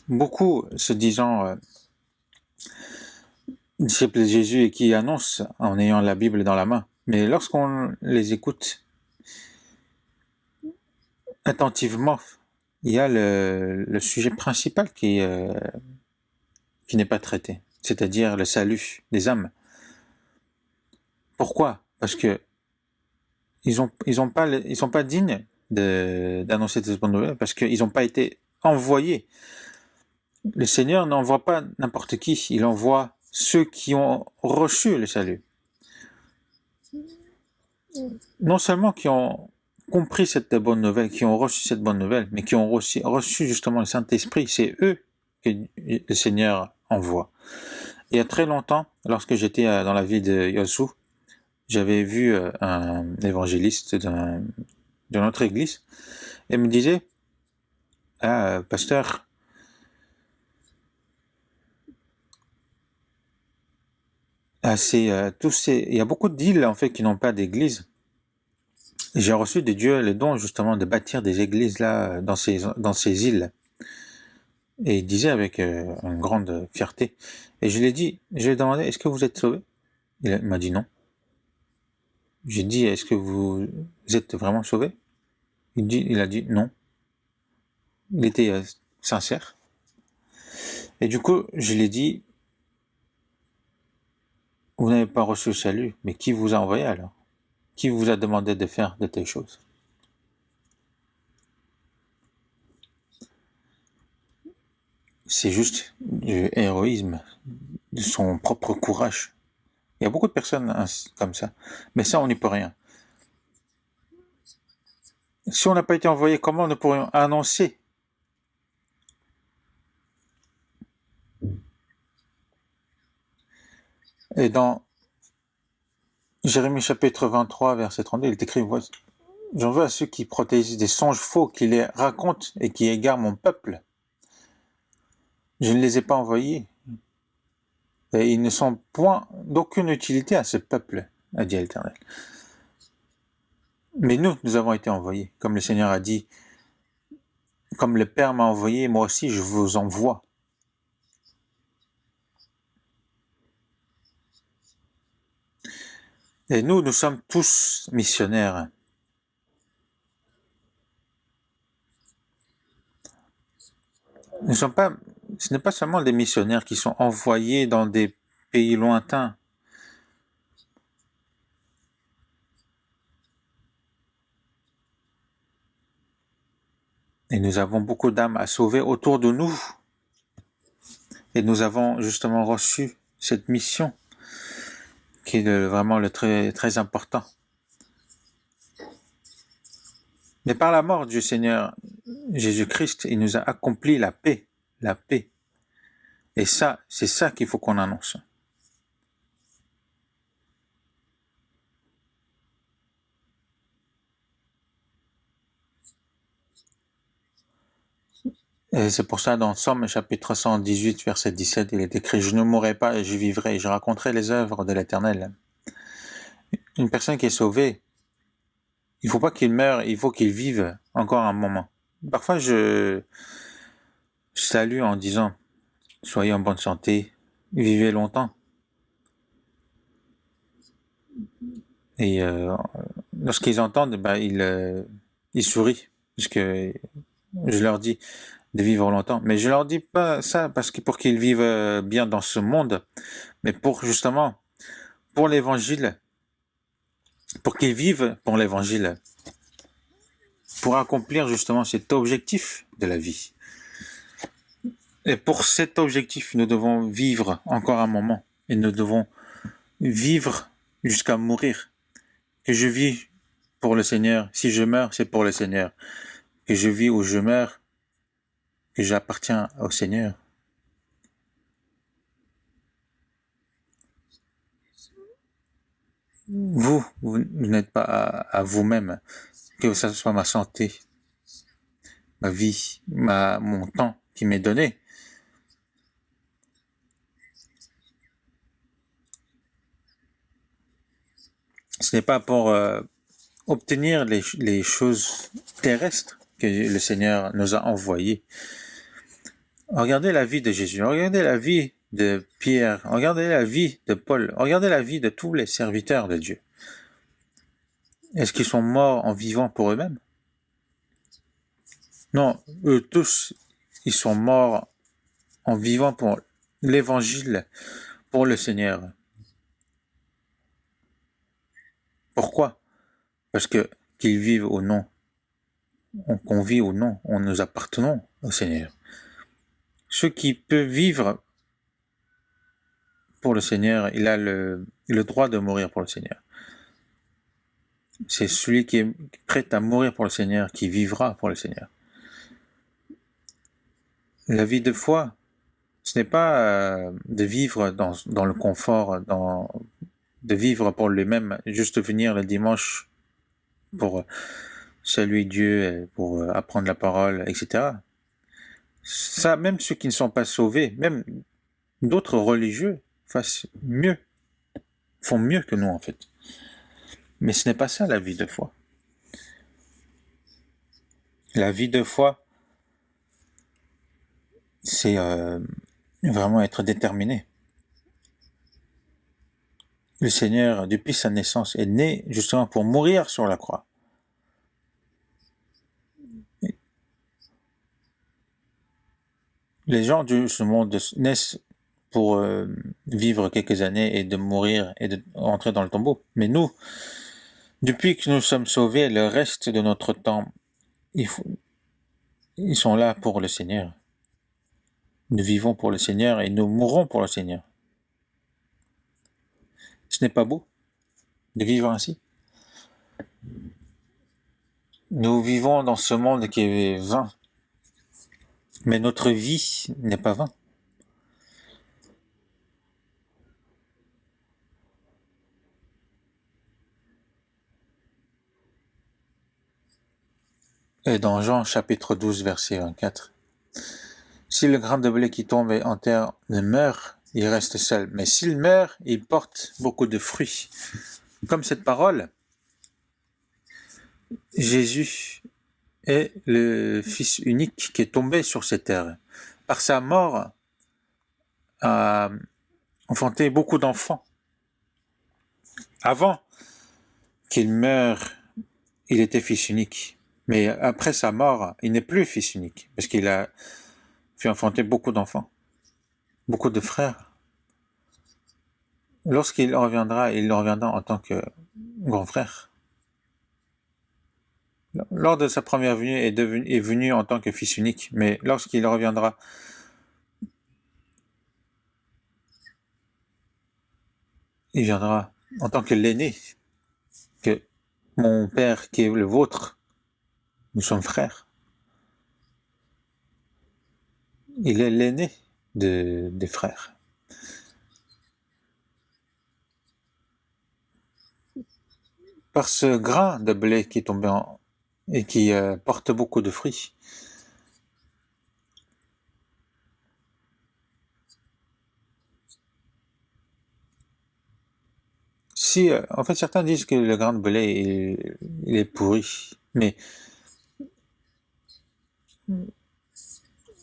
Beaucoup se disant disciples de Jésus et qui annoncent en ayant la Bible dans la main. Mais lorsqu'on les écoute attentivement, il y a le sujet principal qui n'est pas traité, c'est-à-dire le salut des âmes. Pourquoi? Parce que ils sont pas dignes d'annoncer cette bonne nouvelle, parce qu'ils n'ont pas été envoyés. Le Seigneur n'envoie pas n'importe qui, il envoie ceux qui ont reçu le salut. Non seulement qui ont compris cette bonne nouvelle, qui ont reçu cette bonne nouvelle, mais qui ont reçu justement le Saint-Esprit, c'est eux que le Seigneur envoie. Il y a très longtemps, lorsque j'étais dans la ville de Yosu, j'avais vu un évangéliste d'une autre église, et me disait, pasteur, il y a beaucoup d'îles en fait qui n'ont pas d'église. J'ai reçu de Dieu le don justement de bâtir des églises là dans ces îles. Et il disait avec une grande fierté. Et je lui ai demandé, est-ce que vous êtes sauvé? Il m'a dit non. J'ai dit, est-ce que vous êtes vraiment sauvé? Il a dit non. Il était sincère. Et du coup, je lui ai dit, vous n'avez pas reçu le salut, mais qui vous a envoyé alors? Qui vous a demandé de faire de telles choses? C'est juste du héroïsme, de son propre courage. Il y a beaucoup de personnes comme ça. Mais ça, on n'y peut rien. Si on n'a pas été envoyé, comment nous pourrions annoncer? Et dans Jérémie chapitre 23, verset 32, il est écrit, j'en veux à ceux qui protègent des songes faux, qui les racontent et qui égarent mon peuple. Je ne les ai pas envoyés. Et ils ne sont point d'aucune utilité à ce peuple, a dit l'Éternel. Mais nous avons été envoyés. Comme le Seigneur a dit, comme le Père m'a envoyé, moi aussi je vous envoie. Et nous sommes tous missionnaires. Ce n'est pas seulement des missionnaires qui sont envoyés dans des pays lointains. Et nous avons beaucoup d'âmes à sauver autour de nous. Et nous avons justement reçu cette mission qui est vraiment le très, très important. Mais par la mort du Seigneur Jésus-Christ, il nous a accompli la paix. La paix. Et ça, c'est ça qu'il faut qu'on annonce. Et c'est pour ça, dans Somme, chapitre 118, verset 17, il est écrit « Je ne mourrai pas et je vivrai, et je raconterai les œuvres de l'Éternel. » Une personne qui est sauvée, il ne faut pas qu'il meure, il faut qu'il vive encore un moment. Parfois, je salue en disant « Soyez en bonne santé, vivez longtemps. » Et lorsqu'ils entendent, ils sourient, parce que je leur dis de vivre longtemps. Mais je leur dis pas ça parce que pour qu'ils vivent bien dans ce monde, mais pour justement, pour l'évangile, pour qu'ils vivent pour l'évangile, pour accomplir justement cet objectif de la vie. Et pour cet objectif, nous devons vivre encore un moment, et nous devons vivre jusqu'à mourir. Que je vis pour le Seigneur, si je meurs, c'est pour le Seigneur. Que je vis ou je meurs, que j'appartiens au Seigneur. Vous n'êtes pas à vous-même, que ce soit ma santé, ma vie, mon temps qui m'est donné. Ce n'est pas pour obtenir les choses terrestres que le Seigneur nous a envoyées. Regardez la vie de Jésus, regardez la vie de Pierre, regardez la vie de Paul, regardez la vie de tous les serviteurs de Dieu. Est-ce qu'ils sont morts en vivant pour eux-mêmes? Non, eux tous, ils sont morts en vivant pour l'évangile, pour le Seigneur. Pourquoi? Parce que qu'ils vivent ou non, qu'on vit ou non, nous appartenons au Seigneur. Ceux qui peuvent vivre pour le Seigneur, il a le droit de mourir pour le Seigneur. C'est celui qui est prêt à mourir pour le Seigneur qui vivra pour le Seigneur. La vie de foi, ce n'est pas de vivre dans le confort, de vivre pour lui-même, juste venir le dimanche pour saluer Dieu, pour apprendre la parole, etc. Ça, même ceux qui ne sont pas sauvés, même d'autres religieux font mieux que nous en fait. Mais ce n'est pas ça la vie de foi. La vie de foi, c'est vraiment être déterminé. Le Seigneur, depuis sa naissance, est né justement pour mourir sur la croix. Les gens de ce monde naissent pour vivre quelques années et de mourir et de rentrer dans le tombeau. Mais nous, depuis que nous sommes sauvés, le reste de notre temps, ils sont là pour le Seigneur. Nous vivons pour le Seigneur et nous mourrons pour le Seigneur. Ce n'est pas beau de vivre ainsi? Nous vivons dans ce monde qui est vain, mais notre vie n'est pas vain. Et dans Jean chapitre 12 verset 24, si le grain de blé qui tombe en terre ne meurt, il reste seul. Mais s'il meurt, il porte beaucoup de fruits. Comme cette parole, Jésus est le Fils unique qui est tombé sur cette terre. Par sa mort, a enfanté beaucoup d'enfants. Avant qu'il meure, il était Fils unique. Mais après sa mort, il n'est plus Fils unique, parce qu'il a fait enfanter beaucoup d'enfants, beaucoup de frères. Lorsqu'il reviendra, il reviendra en tant que grand frère. lors de sa première venue, est venu en tant que fils unique, mais lorsqu'il reviendra, il viendra en tant que l'aîné, que mon père qui est le vôtre, nous sommes frères. Il est l'aîné des frères. Par ce grain de blé qui est tombé et qui porte beaucoup de fruits. Si, en fait, certains disent que le grain de blé il est pourri, mais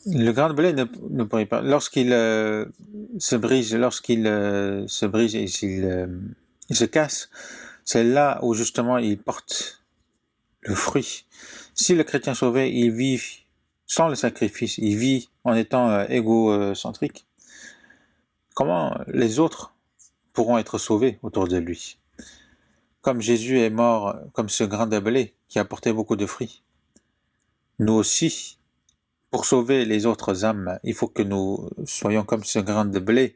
le grain de blé ne pourrit pas. Lorsqu'il se brise, se brise et il se casse, c'est là où justement il porte le fruit. Si le chrétien sauvé, il vit sans le sacrifice, il vit en étant égocentrique, comment les autres pourront être sauvés autour de lui? Comme Jésus est mort comme ce grain de blé qui a porté beaucoup de fruits, nous aussi, pour sauver les autres âmes, il faut que nous soyons comme ce grain de blé.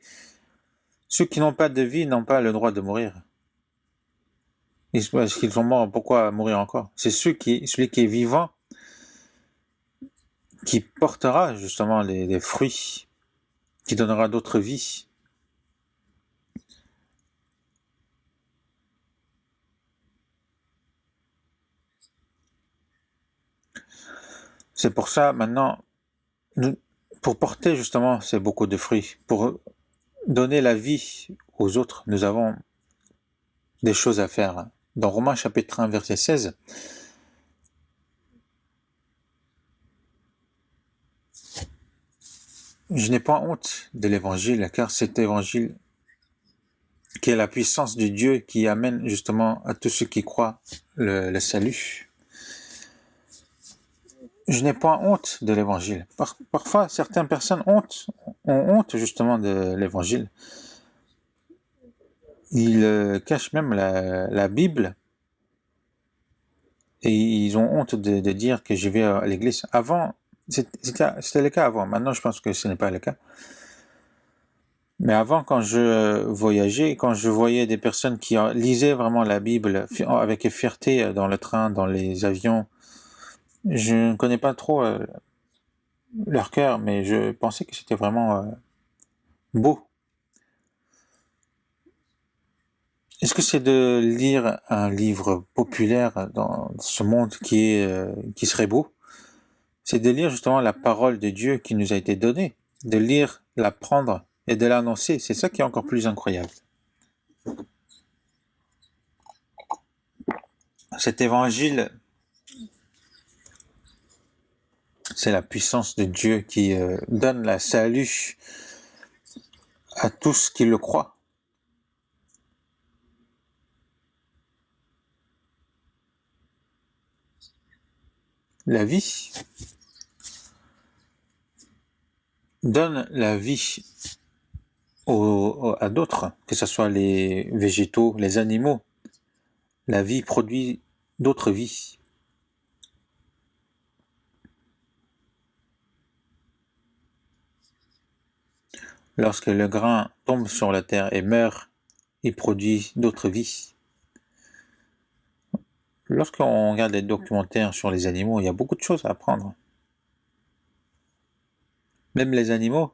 Ceux qui n'ont pas de vie n'ont pas le droit de mourir. Parce qu'ils sont morts, pourquoi mourir encore? C'est celui qui est vivant qui portera justement les fruits, qui donnera d'autres vies. C'est pour ça, maintenant, pour porter justement ces beaucoup de fruits, pour donner la vie aux autres, nous avons des choses à faire. Dans Romains chapitre 1, verset 16, je n'ai pas honte de l'évangile, car cet évangile qui est la puissance de Dieu qui amène justement à tous ceux qui croient le salut. Je n'ai pas honte de l'évangile. Parfois, certaines personnes ont honte justement de l'évangile. Ils cachent même la Bible et ils ont honte de dire que je vais à l'église. Avant, c'était le cas avant. Maintenant, je pense que ce n'est pas le cas. Mais avant, quand je voyageais, quand je voyais des personnes qui lisaient vraiment la Bible avec fierté dans le train, dans les avions, je ne connais pas trop leur cœur, mais je pensais que c'était vraiment beau. Est-ce que c'est de lire un livre populaire dans ce monde qui serait beau? C'est de lire justement la parole de Dieu qui nous a été donnée, de lire, l'apprendre et de l'annoncer. C'est ça qui est encore plus incroyable. Cet évangile, c'est la puissance de Dieu qui donne la salut à tous qui le croient. La vie donne la vie à d'autres, que ce soit les végétaux, les animaux. La vie produit d'autres vies. Lorsque le grain tombe sur la terre et meurt, il produit d'autres vies. Lorsqu'on regarde les documentaires sur les animaux, il y a beaucoup de choses à apprendre. Même les animaux,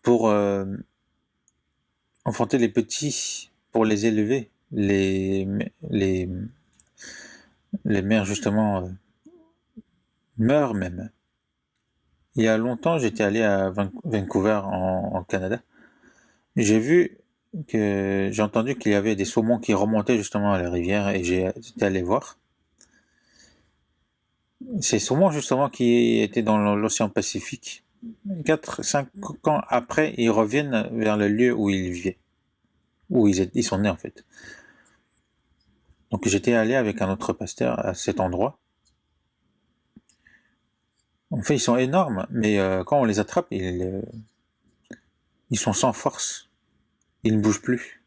pour enfanter les petits, pour les élever, les mères justement meurent même. Il y a longtemps, j'étais allé à Vancouver en Canada. J'ai entendu qu'il y avait des saumons qui remontaient justement à la rivière et j'étais allé voir. Ces saumons justement qui étaient dans l'océan Pacifique, 4-5 ans après, ils reviennent vers le lieu où ils vivaient, où ils sont nés en fait. Donc j'étais allé avec un autre pasteur à cet endroit. En fait, ils sont énormes, mais quand on les attrape, ils sont sans force. Ils ne bougent plus.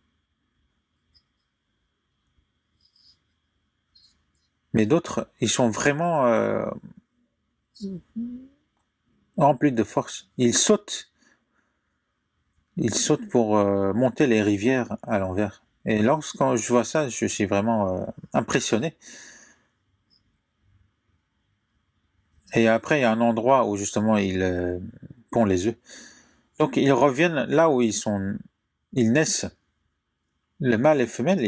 Mais d'autres, ils sont vraiment remplis de force. Ils sautent pour monter les rivières à l'envers. Et lorsque je vois ça, je suis vraiment impressionné. Et après, il y a un endroit où justement ils pondent les œufs. Donc ils reviennent là où ils naissent. Le mâle et le femelle,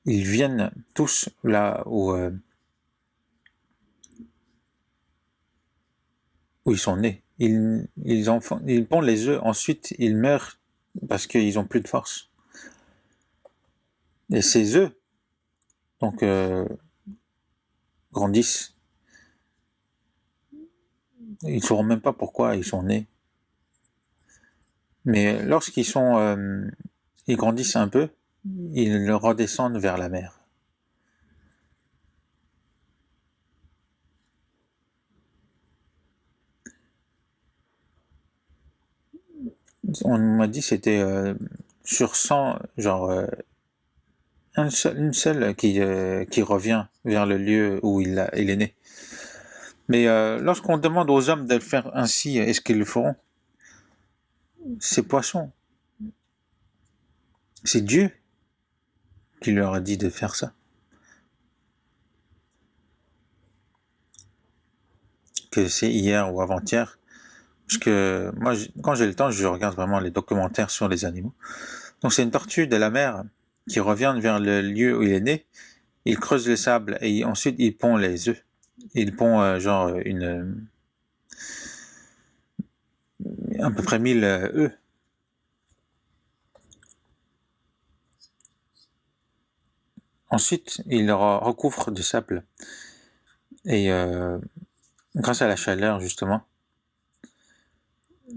ils viennent tous là où ils sont nés. Ils pondent les œufs, ensuite ils meurent parce qu'ils ont plus de force. Et ces œufs, donc, grandissent. Ils ne sauront même pas pourquoi ils sont nés. Mais ils grandissent un peu, ils redescendent vers la mer. On m'a dit que c'était sur 100, genre une seule qui revient vers le lieu où il est né. Mais lorsqu'on demande aux hommes de le faire ainsi, est-ce qu'ils le feront? Ces poissons, c'est Dieu qui leur a dit de faire ça. Que c'est hier ou avant-hier. Parce que moi, quand j'ai le temps, je regarde vraiment les documentaires sur les animaux. Donc c'est une tortue de la mer qui revient vers le lieu où il est né. Il creuse le sable et ensuite il pond les œufs. Il pond à peu près 1000 œufs. Ensuite, il recouvre de sable. Et grâce à la chaleur, justement,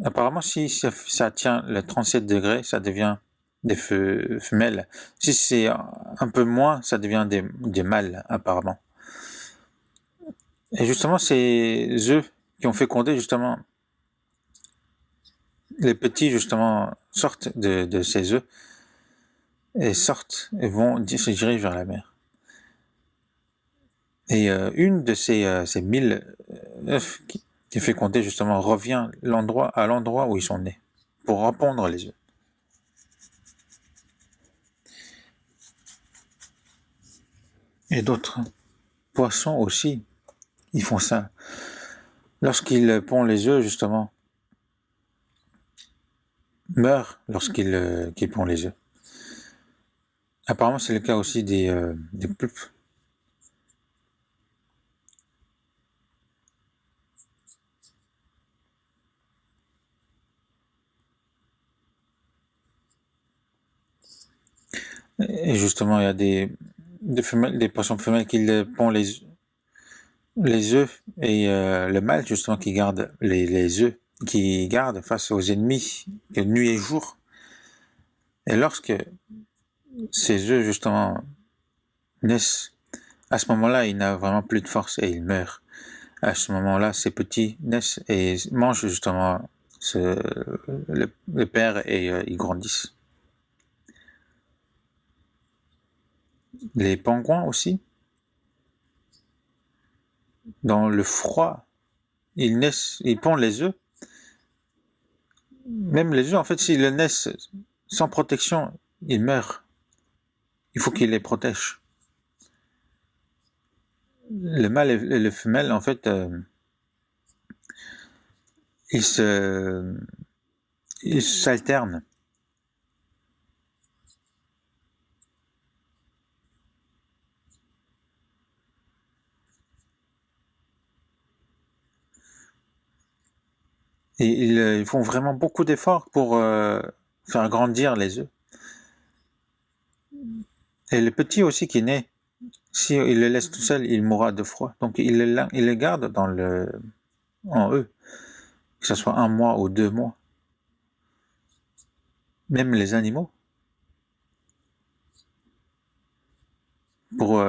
apparemment, si ça tient le 37 degrés, ça devient des femelles. Si c'est un peu moins, ça devient des mâles, apparemment. Et justement, ces œufs qui ont fécondé, justement, les petits, justement, sortent de ces œufs et sortent et vont se diriger vers la mer. Et une de ces 1000 œufs qui est fécondée, justement, revient à l'endroit où ils sont nés pour répandre les œufs. Et d'autres poissons aussi, ils font ça. Lorsqu'ils pondent les œufs, justement, meurent lorsqu'ils pondent les œufs. Apparemment, c'est le cas aussi des pulpes. Et justement, il y a des poissons femelles qui pondent les œufs et le mâle, justement, qui garde les œufs, qui garde face aux ennemis de nuit et jour. Et lorsque ces œufs, justement, naissent, à ce moment-là, il n'a vraiment plus de force et il meurt. À ce moment-là, ces petits naissent et mangent justement le père et ils grandissent. Les pingouins aussi, dans le froid, ils naissent, ils pondent les œufs. Même les œufs, en fait, s'ils naissent sans protection, ils meurent. Il faut qu'ils les protègent. Le mâle et le femelle, en fait, ils s'alternent. Et ils font vraiment beaucoup d'efforts pour faire grandir les œufs. Et le petit aussi qui naît, si il le laisse tout seul, il mourra de froid. Donc il les garde en eux, que ce soit 1 mois ou 2 mois. Même les animaux, pour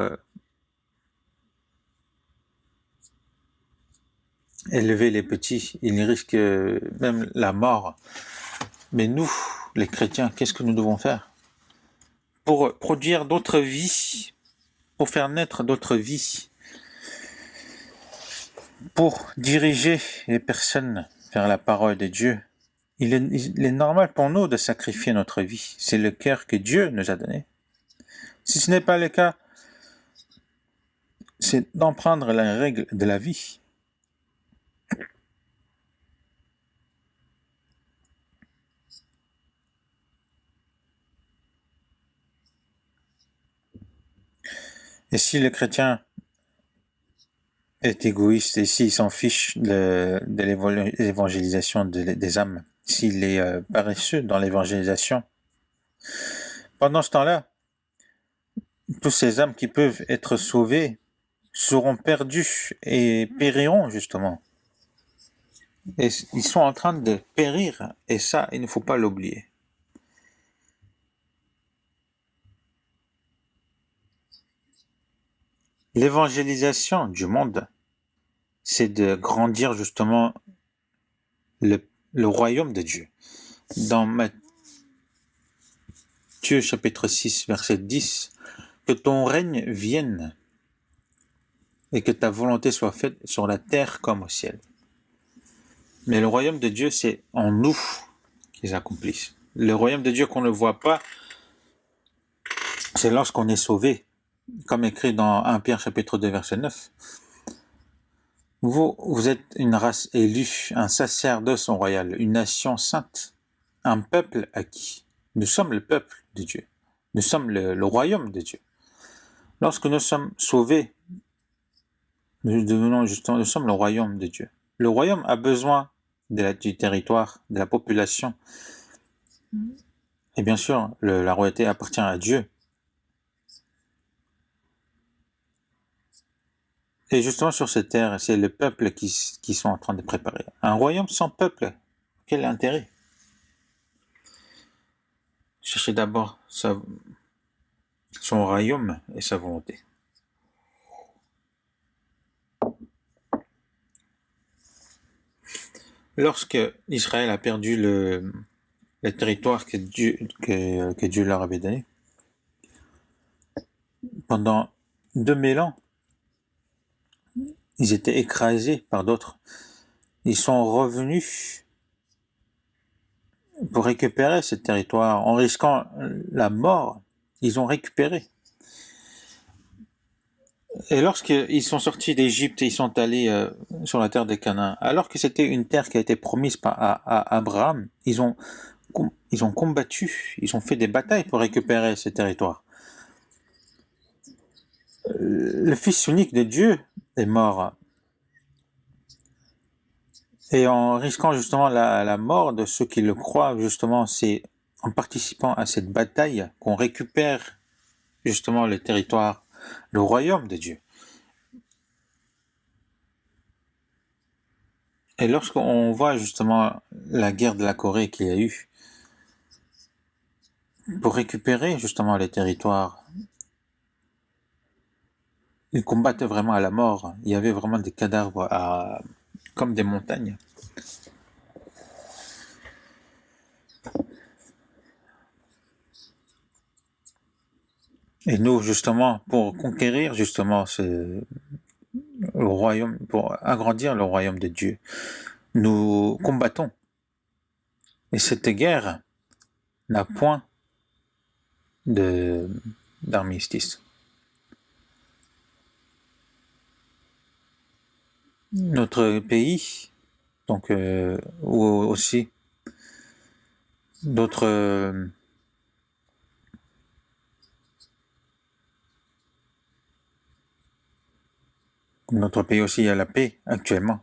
élever les petits, ils risquent même la mort. Mais nous, les chrétiens, qu'est-ce que nous devons faire pour produire d'autres vies, pour faire naître d'autres vies, pour diriger les personnes vers la parole de Dieu. Il est normal pour nous de sacrifier notre vie. C'est le cœur que Dieu nous a donné. Si ce n'est pas le cas, c'est d'en prendre la règle de la vie. Et si le chrétien est égoïste et s'il s'en fiche de l'évangélisation des âmes, s'il est paresseux dans l'évangélisation, pendant ce temps-là, tous ces âmes qui peuvent être sauvées seront perdus et périront justement. Et ils sont en train de périr, et ça, il ne faut pas l'oublier. L'évangélisation du monde, c'est de grandir justement le royaume de Dieu. Dans Matthieu chapitre 6, verset 10, que ton règne vienne et que ta volonté soit faite sur la terre comme au ciel. Mais le royaume de Dieu, c'est en nous qu'ils accomplissent. Le royaume de Dieu qu'on ne voit pas, c'est lorsqu'on est sauvé, comme écrit dans 1 Pierre chapitre 2, verset 9. Vous êtes une race élue, un sacerdoce royal, une nation sainte, un peuple acquis. Nous sommes le peuple de Dieu. Nous sommes le royaume de Dieu. Lorsque nous sommes sauvés, nous sommes le royaume de Dieu. Le royaume a besoin du territoire, de la population. Et bien sûr, la royauté appartient à Dieu. Et justement sur cette terre, c'est le peuple qui sont en train de préparer. Un royaume sans peuple, quel intérêt? Cherchez d'abord son royaume et sa volonté. Lorsque Israël a perdu le territoire que Dieu leur avait donné, pendant 2000 ans, ils étaient écrasés par d'autres. Ils sont revenus pour récupérer ce territoire. En risquant la mort, ils ont récupéré. Et lorsqu'ils sont sortis d'Égypte et ils sont allés sur la terre de Canaan, alors que c'était une terre qui a été promise à Abraham, ils ont combattu, ils ont fait des batailles pour récupérer ce territoire. Le Fils unique de Dieu est mort. Et en risquant justement la mort de ceux qui le croient, justement, c'est en participant à cette bataille qu'on récupère justement le territoire, le royaume de Dieu. Et lorsqu'on voit justement la guerre de la Corée qu'il y a eu, pour récupérer justement les territoires, ils combattaient vraiment à la mort. Il y avait vraiment des cadavres comme des montagnes. Et nous, justement, pour conquérir justement le royaume, pour agrandir le royaume de Dieu, nous combattons. Et cette guerre n'a point d'armistice. Notre pays, donc ou aussi d'autres notre pays aussi a la paix actuellement.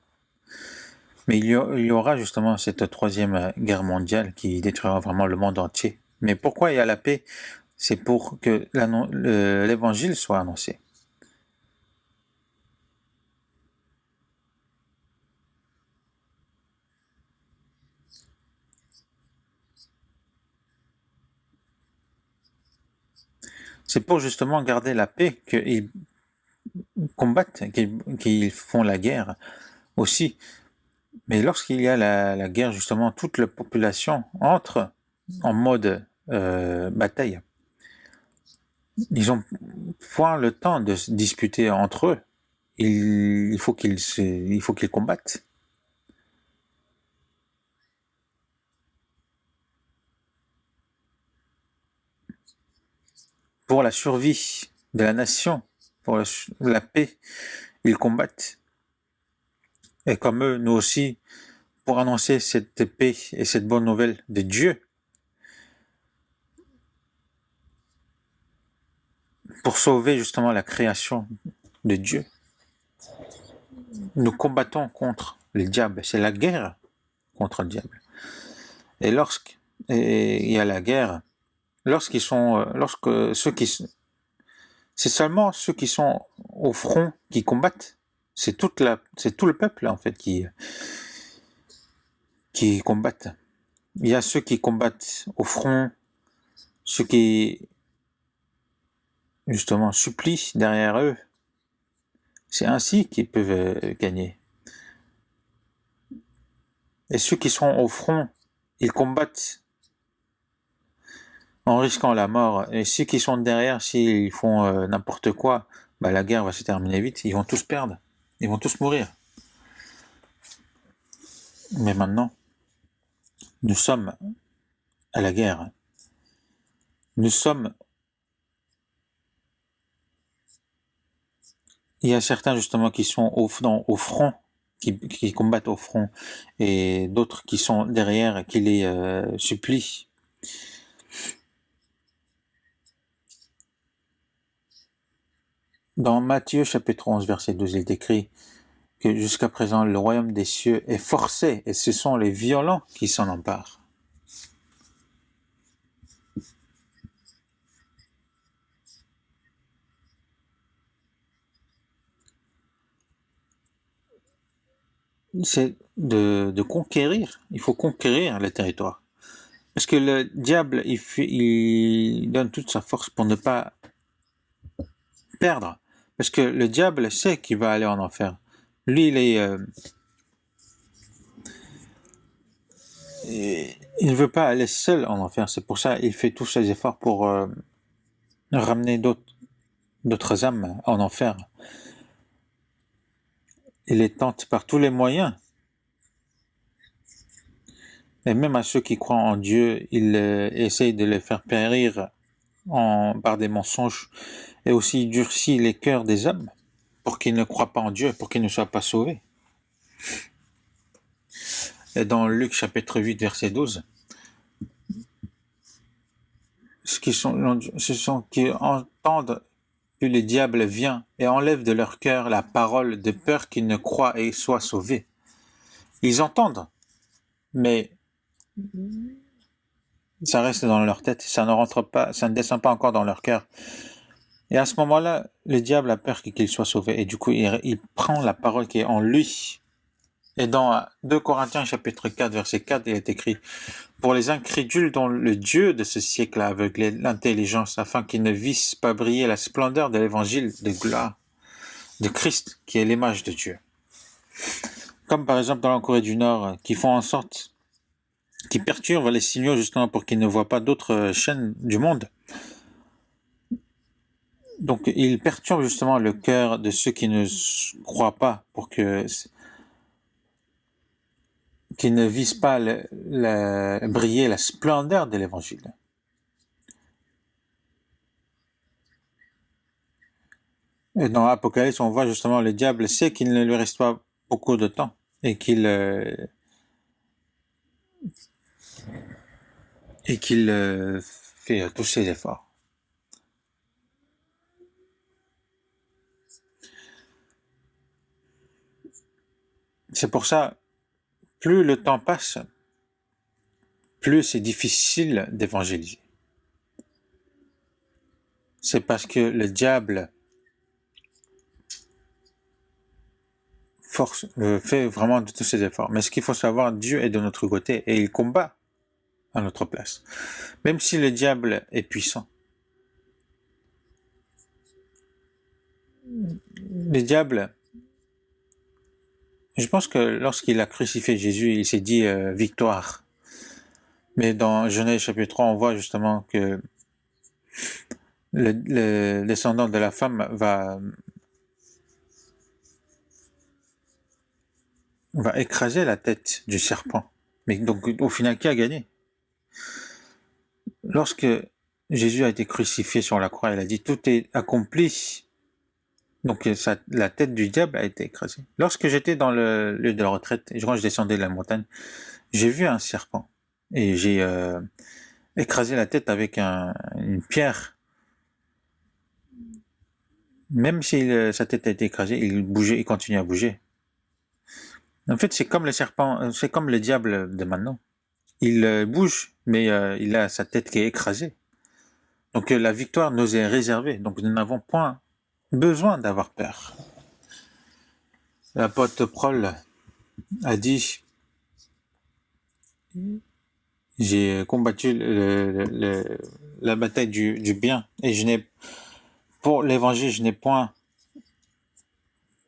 Mais il y aura justement cette troisième guerre mondiale qui détruira vraiment le monde entier. Mais pourquoi il y a la paix? C'est pour que l'évangile soit annoncé. C'est pour justement garder la paix qu'ils combattent, qu'ils font la guerre aussi. Mais lorsqu'il y a la guerre, justement, toute la population entre en mode bataille. ils ont point le temps de se disputer entre eux. Il faut qu'ils combattent. Pour la survie de la nation, pour la paix, ils combattent. Et comme eux, nous aussi, pour annoncer cette paix et cette bonne nouvelle de Dieu, pour sauver justement la création de Dieu. Nous combattons contre le diable, c'est la guerre contre le diable. Et il y a la guerre, lorsque c'est seulement ceux qui sont au front qui combattent. C'est tout le peuple en fait qui combattent. Il y a ceux qui combattent au front, ceux qui justement supplient derrière eux. C'est ainsi qu'ils peuvent gagner. Et ceux qui sont au front, ils combattent en risquant la mort. Et ceux qui sont derrière, s'ils font n'importe quoi, la guerre va se terminer vite. Ils vont tous perdre. Ils vont tous mourir. Mais maintenant, nous sommes à la guerre. Il y a certains justement qui sont au front, qui combattent au front, et d'autres qui sont derrière et qui les supplient. Dans Matthieu chapitre 11 verset 12, il est écrit que jusqu'à présent le royaume des cieux est forcé et ce sont les violents qui s'en emparent. C'est de conquérir, il faut conquérir le territoire. Parce que le diable, il donne toute sa force pour ne pas perdre. Parce que le diable sait qu'il va aller en enfer. Lui, il ne veut pas aller seul en enfer. C'est pour ça qu'il fait tous ses efforts pour ramener d'autres âmes en enfer. Il les tente par tous les moyens. Et même à ceux qui croient en Dieu, il essaye de les faire périr par des mensonges. Et aussi il durcit les cœurs des hommes pour qu'ils ne croient pas en Dieu, pour qu'ils ne soient pas sauvés. Et dans Luc chapitre 8 verset 12, ce sont qui entendent que le diable vient et enlève de leur cœur la parole de peur qu'ils ne croient et soient sauvés. Ils entendent, mais ça reste dans leur tête, ça ne descend pas encore dans leur cœur. Et à ce moment-là, le diable a peur qu'il soit sauvé, et du coup, il prend la parole qui est en lui. Et dans 2 Corinthiens chapitre 4 verset 4, il est écrit « Pour les incrédules dont le Dieu de ce siècle a aveuglé l'intelligence, afin qu'ils ne vissent pas briller la splendeur de l'évangile de gloire de Christ, qui est l'image de Dieu. » Comme par exemple dans la Corée du Nord, qui font en sorte, qui perturbent les signaux justement pour qu'ils ne voient pas d'autres chaînes du monde. Donc ils perturbent justement le cœur de ceux qui ne croient pas pour qu'ils ne visent pas briller la splendeur de l'évangile. Et dans l'Apocalypse, on voit justement le diable sait qu'il ne lui reste pas beaucoup de temps et qu'il fait tous ses efforts. C'est pour ça, plus le temps passe, plus c'est difficile d'évangéliser. C'est parce que le diable fait vraiment de tous ses efforts. Mais ce qu'il faut savoir, Dieu est de notre côté et il combat à notre place. Même si le diable est puissant. Le diable, je pense que lorsqu'il a crucifié Jésus, il s'est dit victoire. Mais dans Genèse chapitre 3, on voit justement que le descendant de la femme va écraser la tête du serpent. Mais donc, au final, qui a gagné? Lorsque Jésus a été crucifié sur la croix, il a dit « Tout est accompli ». Donc, la tête du diable a été écrasée. Lorsque j'étais dans le lieu de la retraite, et quand je descendais de la montagne, j'ai vu un serpent. Et j'ai écrasé la tête avec une pierre. Même si sa tête a été écrasée, il bougeait, il continuait à bouger. En fait, c'est comme le serpent, c'est comme le diable de maintenant. Il bouge, mais il a sa tête qui est écrasée. Donc la victoire nous est réservée. Donc nous n'avons point besoin d'avoir peur. L'apôtre Paul a dit « J'ai combattu la bataille du bien et pour l'évangile, je n'ai point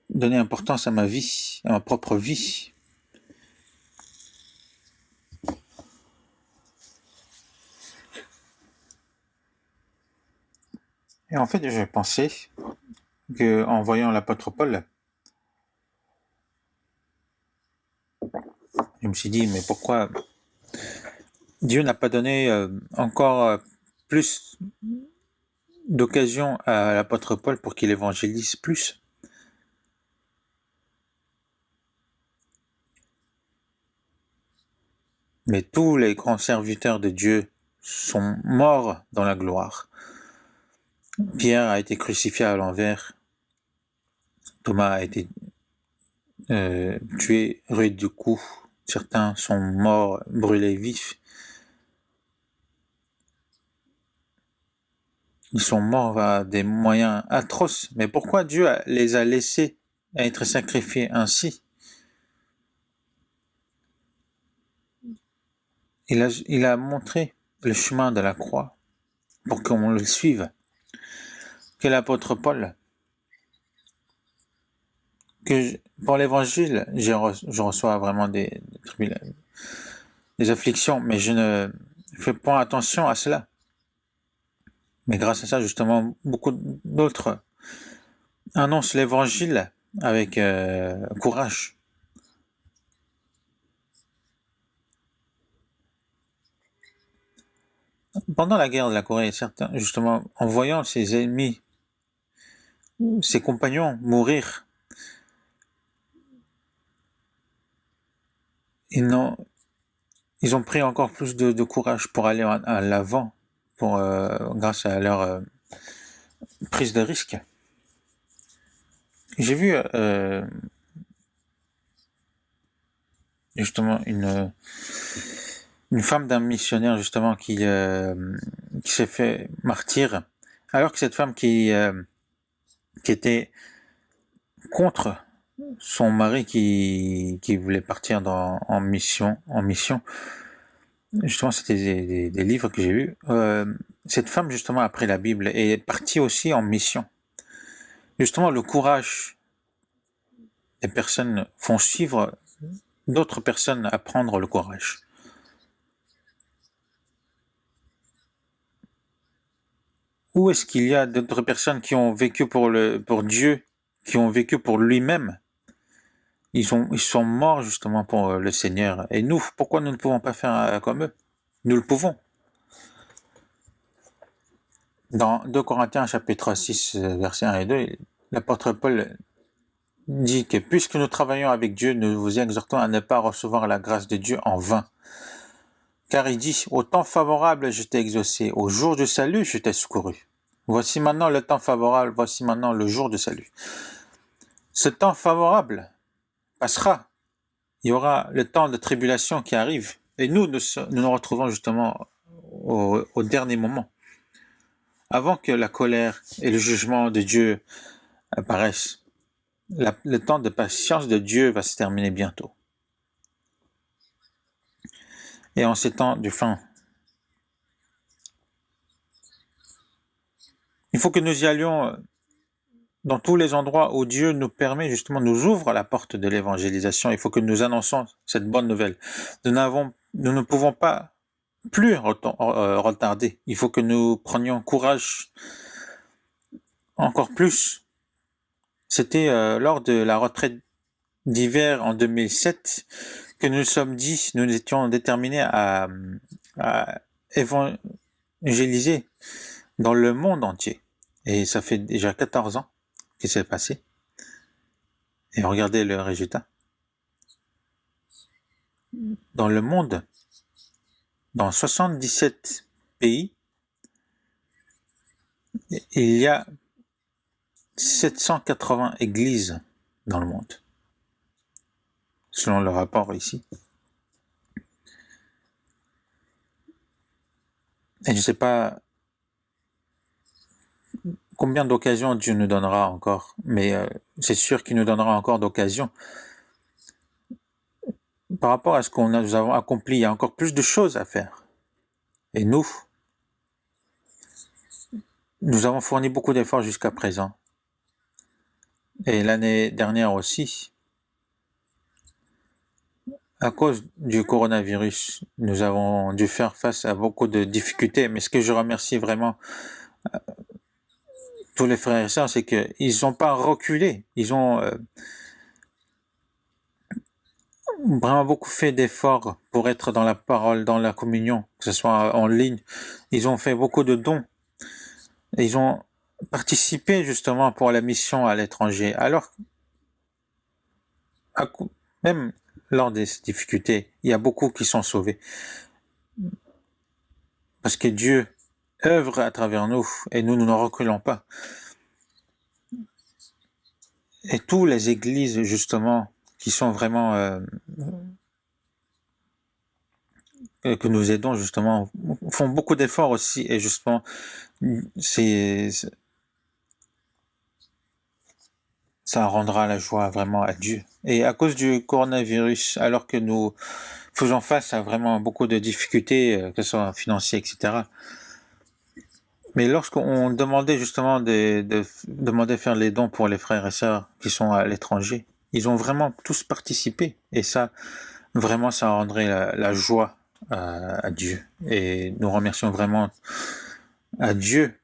donné importance à ma vie, à ma propre vie. » Et en fait, j'ai pensé qu'en voyant l'apôtre Paul, je me suis dit, mais pourquoi Dieu n'a pas donné encore plus d'occasion à l'apôtre Paul pour qu'il évangélise plus? Mais tous les grands serviteurs de Dieu sont morts dans la gloire. Pierre a été crucifié à l'envers. Thomas a été tué, rué du cou. Certains sont morts, brûlés vifs. Ils sont morts à des moyens atroces. Mais pourquoi Dieu les a laissés être sacrifiés ainsi? Il a montré le chemin de la croix pour qu'on le suive. Que l'apôtre Paul, pour l'évangile, je reçois vraiment des afflictions, mais je ne fais pas attention à cela. Mais grâce à ça, justement, beaucoup d'autres annoncent l'évangile avec courage. Pendant la guerre de la Corée, certains, justement, en voyant ses ennemis, ses compagnons mourir, ils ont pris encore plus de courage pour aller à l'avant, grâce à leur prise de risque. J'ai vu justement une femme d'un missionnaire justement qui s'est fait martyr, alors que cette femme qui était contre son mari qui voulait partir en mission. Justement, c'était des livres que j'ai lus. Cette femme, justement, après la Bible, est partie aussi en mission. Justement, le courage des personnes font suivre d'autres personnes à prendre le courage. Où est-ce qu'il y a d'autres personnes qui ont vécu pour Dieu, qui ont vécu pour lui-même? Ils sont morts justement pour le Seigneur. Et nous, pourquoi nous ne pouvons pas faire comme eux? Nous le pouvons. Dans 2 Corinthiens chapitre 6, versets 1 et 2, l'apôtre Paul dit que puisque nous travaillons avec Dieu, nous vous exhortons à ne pas recevoir la grâce de Dieu en vain. Car il dit, au temps favorable, je t'ai exaucé, au jour du salut, je t'ai secouru. Voici maintenant le temps favorable, voici maintenant le jour du salut. Ce temps favorable passera. Il y aura le temps de tribulation qui arrive. Et nous nous retrouvons justement au dernier moment. Avant que la colère et le jugement de Dieu apparaissent, le temps de patience de Dieu va se terminer bientôt. Et en ces temps du fin, il faut que nous y allions dans tous les endroits où Dieu nous permet, justement, nous ouvre la porte de l'évangélisation. Il faut que nous annonçons cette bonne nouvelle. Nous ne pouvons pas plus retarder. Il faut que nous prenions courage encore plus. C'était lors de la retraite d'hiver en 2007 que nous étions déterminés à évangéliser dans le monde entier. Et ça fait déjà 14 ans que c'est passé. Et regardez le résultat. Dans le monde, dans 77 pays, il y a 780 églises dans le monde, selon le rapport ici. Et je ne sais pas combien d'occasions Dieu nous donnera encore, mais c'est sûr qu'il nous donnera encore d'occasions. Par rapport à ce nous avons accompli, il y a encore plus de choses à faire. Et nous avons fourni beaucoup d'efforts jusqu'à présent. Et l'année dernière aussi. À cause du coronavirus, nous avons dû faire face à beaucoup de difficultés. Mais ce que je remercie vraiment tous les frères et sœurs, c'est qu'ils n'ont pas reculé. Ils ont vraiment beaucoup fait d'efforts pour être dans la parole, dans la communion, que ce soit en ligne. Ils ont fait beaucoup de dons. Et ils ont participé justement pour la mission à l'étranger. Alors, même lors des difficultés, il y a beaucoup qui sont sauvés. Parce que Dieu œuvre à travers nous et nous ne reculons pas. Et toutes les églises, justement, qui sont vraiment que nous aidons, justement, font beaucoup d'efforts aussi. Et justement, ça rendra la joie vraiment à Dieu. Et à cause du coronavirus, alors que nous faisons face à vraiment beaucoup de difficultés, que ce soit financières, etc. Mais lorsqu'on demandait justement de demander faire les dons pour les frères et sœurs qui sont à l'étranger, ils ont vraiment tous participé. Et ça, vraiment, ça rendrait la joie à Dieu. Et nous remercions vraiment à Dieu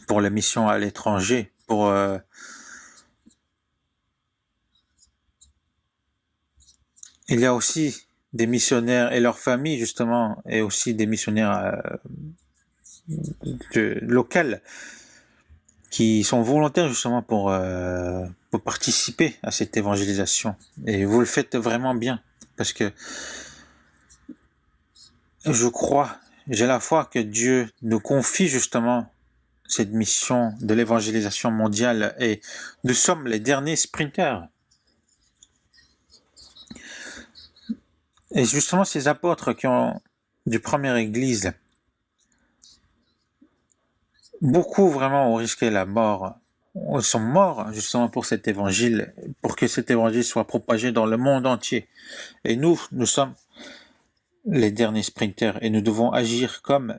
pour la mission à l'étranger, pour il y a aussi des missionnaires et leurs familles, justement, et aussi des missionnaires locaux qui sont volontaires, justement, pour participer à cette évangélisation. Et vous le faites vraiment bien, parce que je crois, j'ai la foi que Dieu nous confie, justement, cette mission de l'évangélisation mondiale, et nous sommes les derniers sprinteurs. Et justement, ces apôtres du première église, beaucoup vraiment ont risqué la mort. Ils sont morts justement pour cet évangile, pour que cet évangile soit propagé dans le monde entier. Et nous sommes les derniers sprinteurs et nous devons agir comme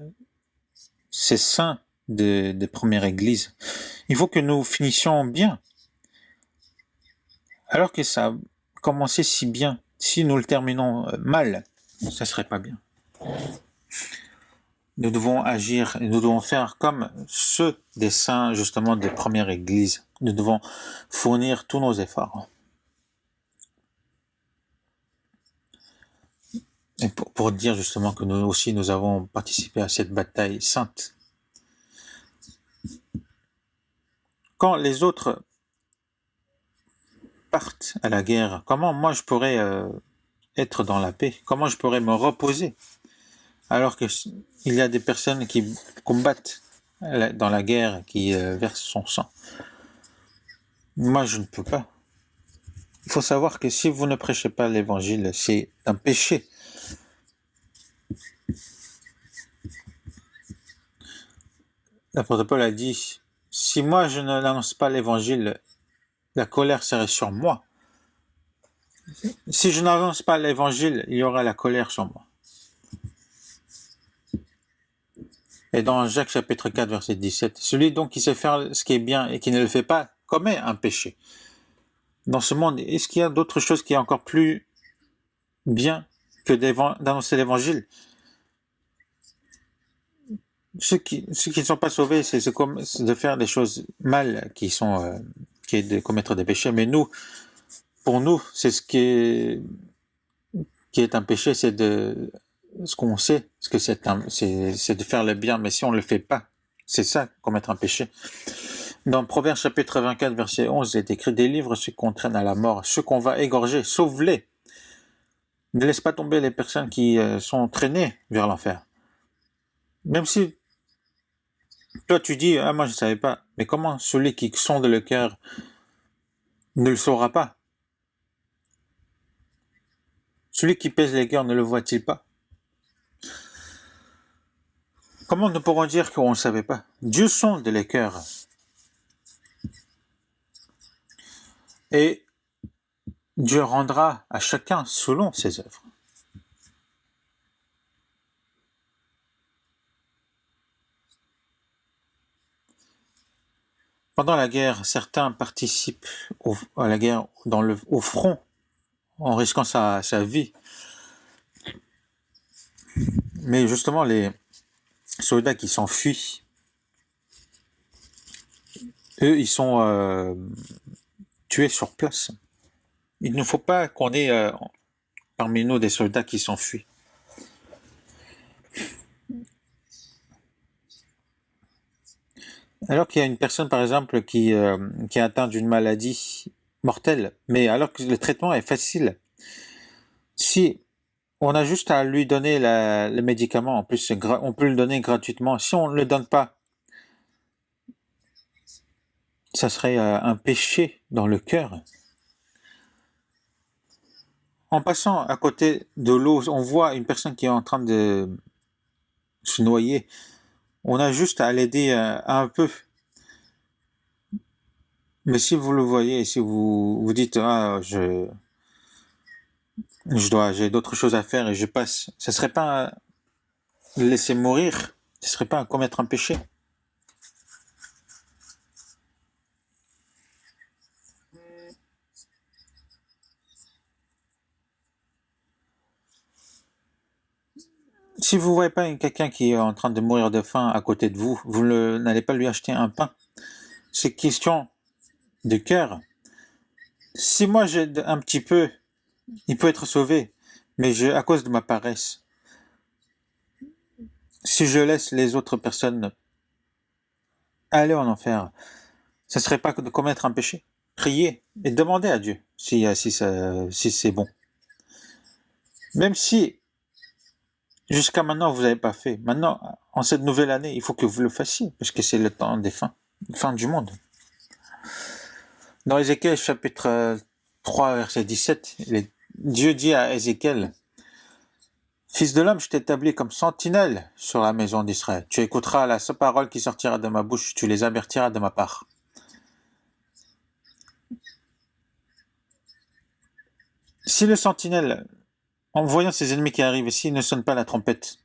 ces saints de première église. Il faut que nous finissions bien. Alors que ça a commencé si bien, si nous le terminons mal, ça serait pas bien. Nous devons agir et nous devons faire comme ceux des saints, justement, des premières églises. Nous devons fournir tous nos efforts. Et pour dire justement que nous aussi, nous avons participé à cette bataille sainte. Quand les autres partent à la guerre, comment moi je pourrais être dans la paix? Comment je pourrais me reposer? Alors qu'il y a des personnes qui combattent dans la guerre, qui versent son sang. Moi, je ne peux pas. Il faut savoir que si vous ne prêchez pas l'évangile, c'est un péché. L'apôtre Paul a dit, si moi je n'annonce pas l'évangile, la colère serait sur moi. Si je n'annonce pas l'évangile, il y aura la colère sur moi. Et dans Jacques chapitre 4, verset 17, celui donc qui sait faire ce qui est bien et qui ne le fait pas commet un péché. Dans ce monde, est-ce qu'il y a d'autres choses qui est encore plus bien que d'annoncer l'évangile? ceux qui ne sont pas sauvés, c'est de faire des choses mal qui est de commettre des péchés. Mais nous, pour nous, c'est qui est un péché, c'est de ce qu'on sait, ce que c'est de faire le bien. Mais si on ne le fait pas, c'est ça commettre un péché. Dans Proverbes chapitre 24, verset 11, il est écrit: délivre ceux qu'on traîne à la mort, ceux qu'on va égorger, sauve-les. Ne laisse pas tomber les personnes qui sont traînées vers l'enfer. Même si toi tu dis, ah moi je ne savais pas, mais comment celui qui sonde le cœur ne le saura pas? Celui qui pèse les cœurs ne le voit-il pas? Comment nous pourrons dire qu'on ne savait pas? Dieu sonde les cœurs. Et Dieu rendra à chacun selon ses œuvres. Pendant la guerre, certains participent à la guerre au front en risquant sa vie. Mais justement, les soldats qui s'enfuient, eux, ils sont tués sur place. Il ne faut pas qu'on ait parmi nous des soldats qui s'enfuient. Alors qu'il y a une personne, par exemple, qui est atteinte d'une maladie mortelle, mais alors que le traitement est facile, si on a juste à lui donner le médicament, en plus on peut le donner gratuitement, si on ne le donne pas, ça serait un péché dans le cœur. En passant à côté de l'eau, on voit une personne qui est en train de se noyer, on a juste à l'aider un peu. Mais si vous le voyez, si vous vous dites, ah, j'ai d'autres choses à faire et je passe, ça serait pas le laisser mourir, ce serait pas commettre un péché. Si vous voyez pas quelqu'un qui est en train de mourir de faim à côté de vous, vous n'allez pas lui acheter un pain. C'est question de cœur. Si moi j'aide un petit peu, il peut être sauvé, mais à cause de ma paresse, si je laisse les autres personnes aller en enfer, ça serait pas de commettre un péché. Priez et demandez à Dieu si c'est bon. Même si jusqu'à maintenant vous n'avez pas fait, maintenant en cette nouvelle année, il faut que vous le fassiez parce que c'est le temps des fins, fin du monde. Dans Ézéchiel chapitre 3 verset 17, Dieu dit à Ézéchiel: Fils de l'homme, je t'établis comme sentinelle sur la maison d'Israël. Tu écouteras la seule parole qui sortira de ma bouche, tu les avertiras de ma part. Si le sentinelle, en voyant ses ennemis qui arrivent, s'il ne sonne pas la trompette,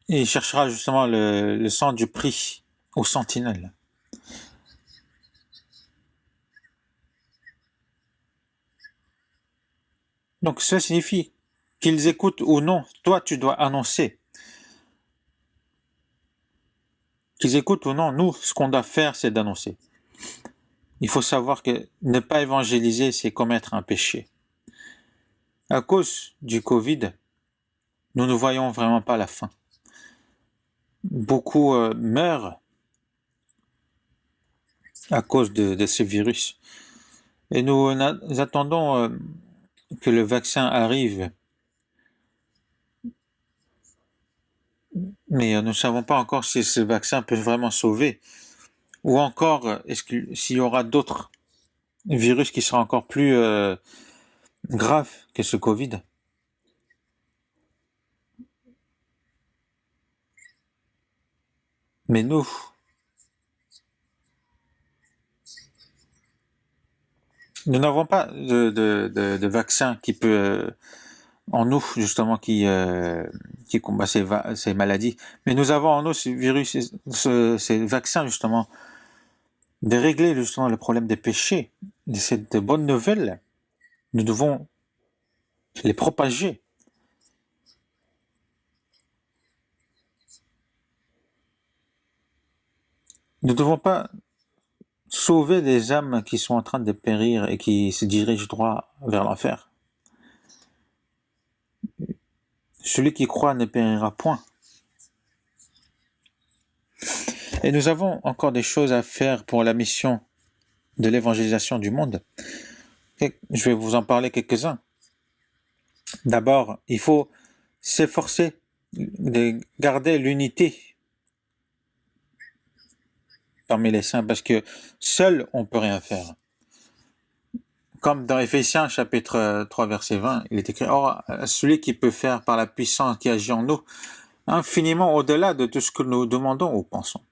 il cherchera justement le sang du prix au sentinelle. Donc cela signifie qu'ils écoutent ou non, toi tu dois annoncer. Qu'ils écoutent ou non, nous, ce qu'on doit faire, c'est d'annoncer. Il faut savoir que ne pas évangéliser, c'est commettre un péché. À cause du Covid, nous ne voyons vraiment pas la fin. Beaucoup meurent à cause de ce virus. Et nous attendons que le vaccin arrive. Mais nous ne savons pas encore si ce vaccin peut vraiment sauver. Ou encore, s'il y aura d'autres virus qui seront encore plus graves que ce Covid. Mais nous n'avons pas de vaccin qui peut en nous justement qui combat ces maladies. Mais nous avons en nous ces virus, ces vaccins justement de régler justement le problème des péchés. De cette bonne nouvelle, nous devons les propager. Nous ne devons pas sauver les âmes qui sont en train de périr et qui se dirigent droit vers l'enfer. Celui qui croit ne périra point. Et nous avons encore des choses à faire pour la mission de l'évangélisation du monde. Et je vais vous en parler quelques-uns. D'abord, il faut s'efforcer de garder l'unité parmi les saints, parce que seul on peut rien faire. Comme dans Éphésiens chapitre 3 verset 20, il est écrit « Or, celui qui peut faire par la puissance qui agit en nous, infiniment au-delà de tout ce que nous demandons ou pensons. »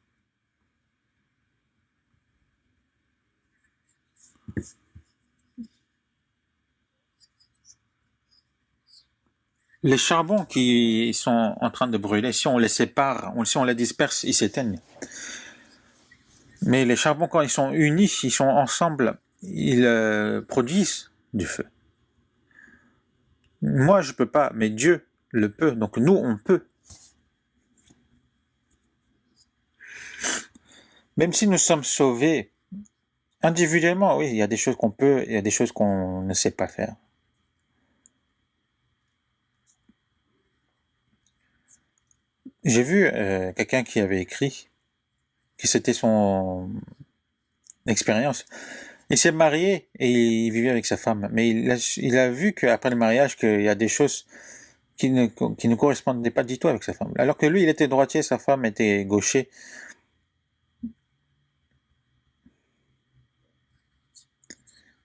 Les charbons qui sont en train de brûler, si on les sépare, si on les disperse, ils s'éteignent. Mais les charbons, quand ils sont unis, ils sont ensemble, ils produisent du feu. Moi, je peux pas, mais Dieu le peut. Donc nous, on peut. Même si nous sommes sauvés, individuellement, oui, il y a des choses qu'on peut, il y a des choses qu'on ne sait pas faire. J'ai vu quelqu'un qui avait écrit que c'était son expérience. Il s'est marié et il vivait avec sa femme, mais il a vu qu'après le mariage, qu'il y a des choses qui ne correspondaient pas du tout avec sa femme. Alors que lui, il était droitier, sa femme était gaucher.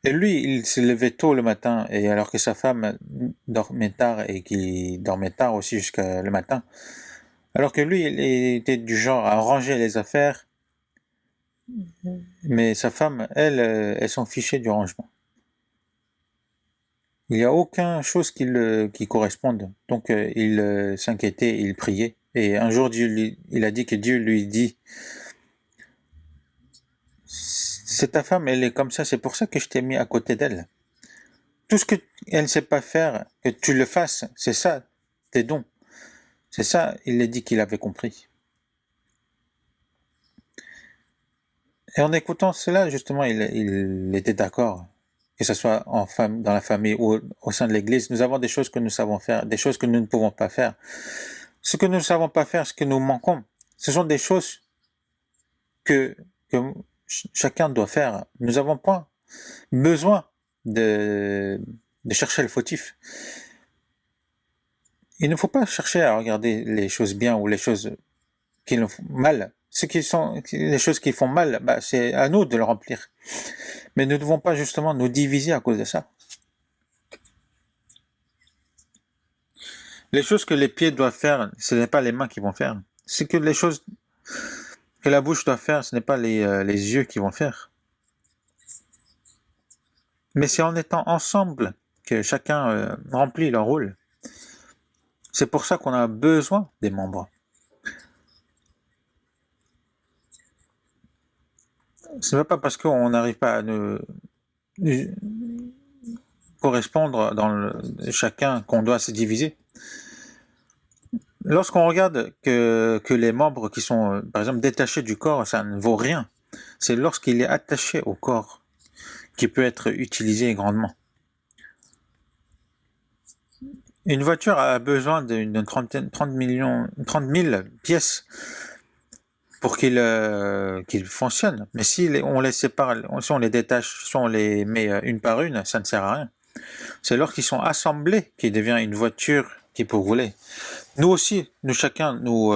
Et lui, il se levait tôt le matin, et alors que sa femme dormait tard et qu'il dormait tard aussi jusqu'à le matin. Alors que lui, il était du genre à ranger les affaires, mais sa femme, elle s'en fichait du rangement. Il n'y a aucune chose qui corresponde. Donc il s'inquiétait, il priait. Et un jour, il a dit que Dieu lui dit, c'est ta femme, elle est comme ça, c'est pour ça que je t'ai mis à côté d'elle. Tout ce qu'elle ne sait pas faire, que tu le fasses, c'est ça, tes dons. C'est ça, il a dit qu'il avait compris. Et en écoutant cela, justement, il était d'accord. Que ce soit dans la famille ou au sein de l'Église, nous avons des choses que nous savons faire, des choses que nous ne pouvons pas faire. Ce que nous ne savons pas faire, ce que nous manquons, ce sont des choses que chacun doit faire. Nous n'avons pas besoin de chercher le fautif. Il ne faut pas chercher à regarder les choses bien ou les choses qui nous font mal. Les choses qui font mal, c'est à nous de le remplir. Mais nous ne devons pas justement nous diviser à cause de ça. Les choses que les pieds doivent faire, ce n'est pas les mains qui vont faire. C'est que les choses que la bouche doit faire, ce n'est pas les yeux qui vont faire. Mais c'est en étant ensemble que chacun remplit leur rôle. C'est pour ça qu'on a besoin des membres. Ce n'est pas parce qu'on n'arrive pas à nous correspondre dans chacun qu'on doit se diviser. Lorsqu'on regarde que les membres qui sont, par exemple, détachés du corps, ça ne vaut rien. C'est lorsqu'il est attaché au corps qu'il peut être utilisé grandement. Une voiture a besoin d'une 30 000 pièces pour qu'il fonctionne. Mais si on les sépare, si on les détache, si on les met une par une, ça ne sert à rien. C'est lorsqu'ils sont assemblés qu'il devient une voiture qui peut rouler. Nous aussi, nous chacun, nous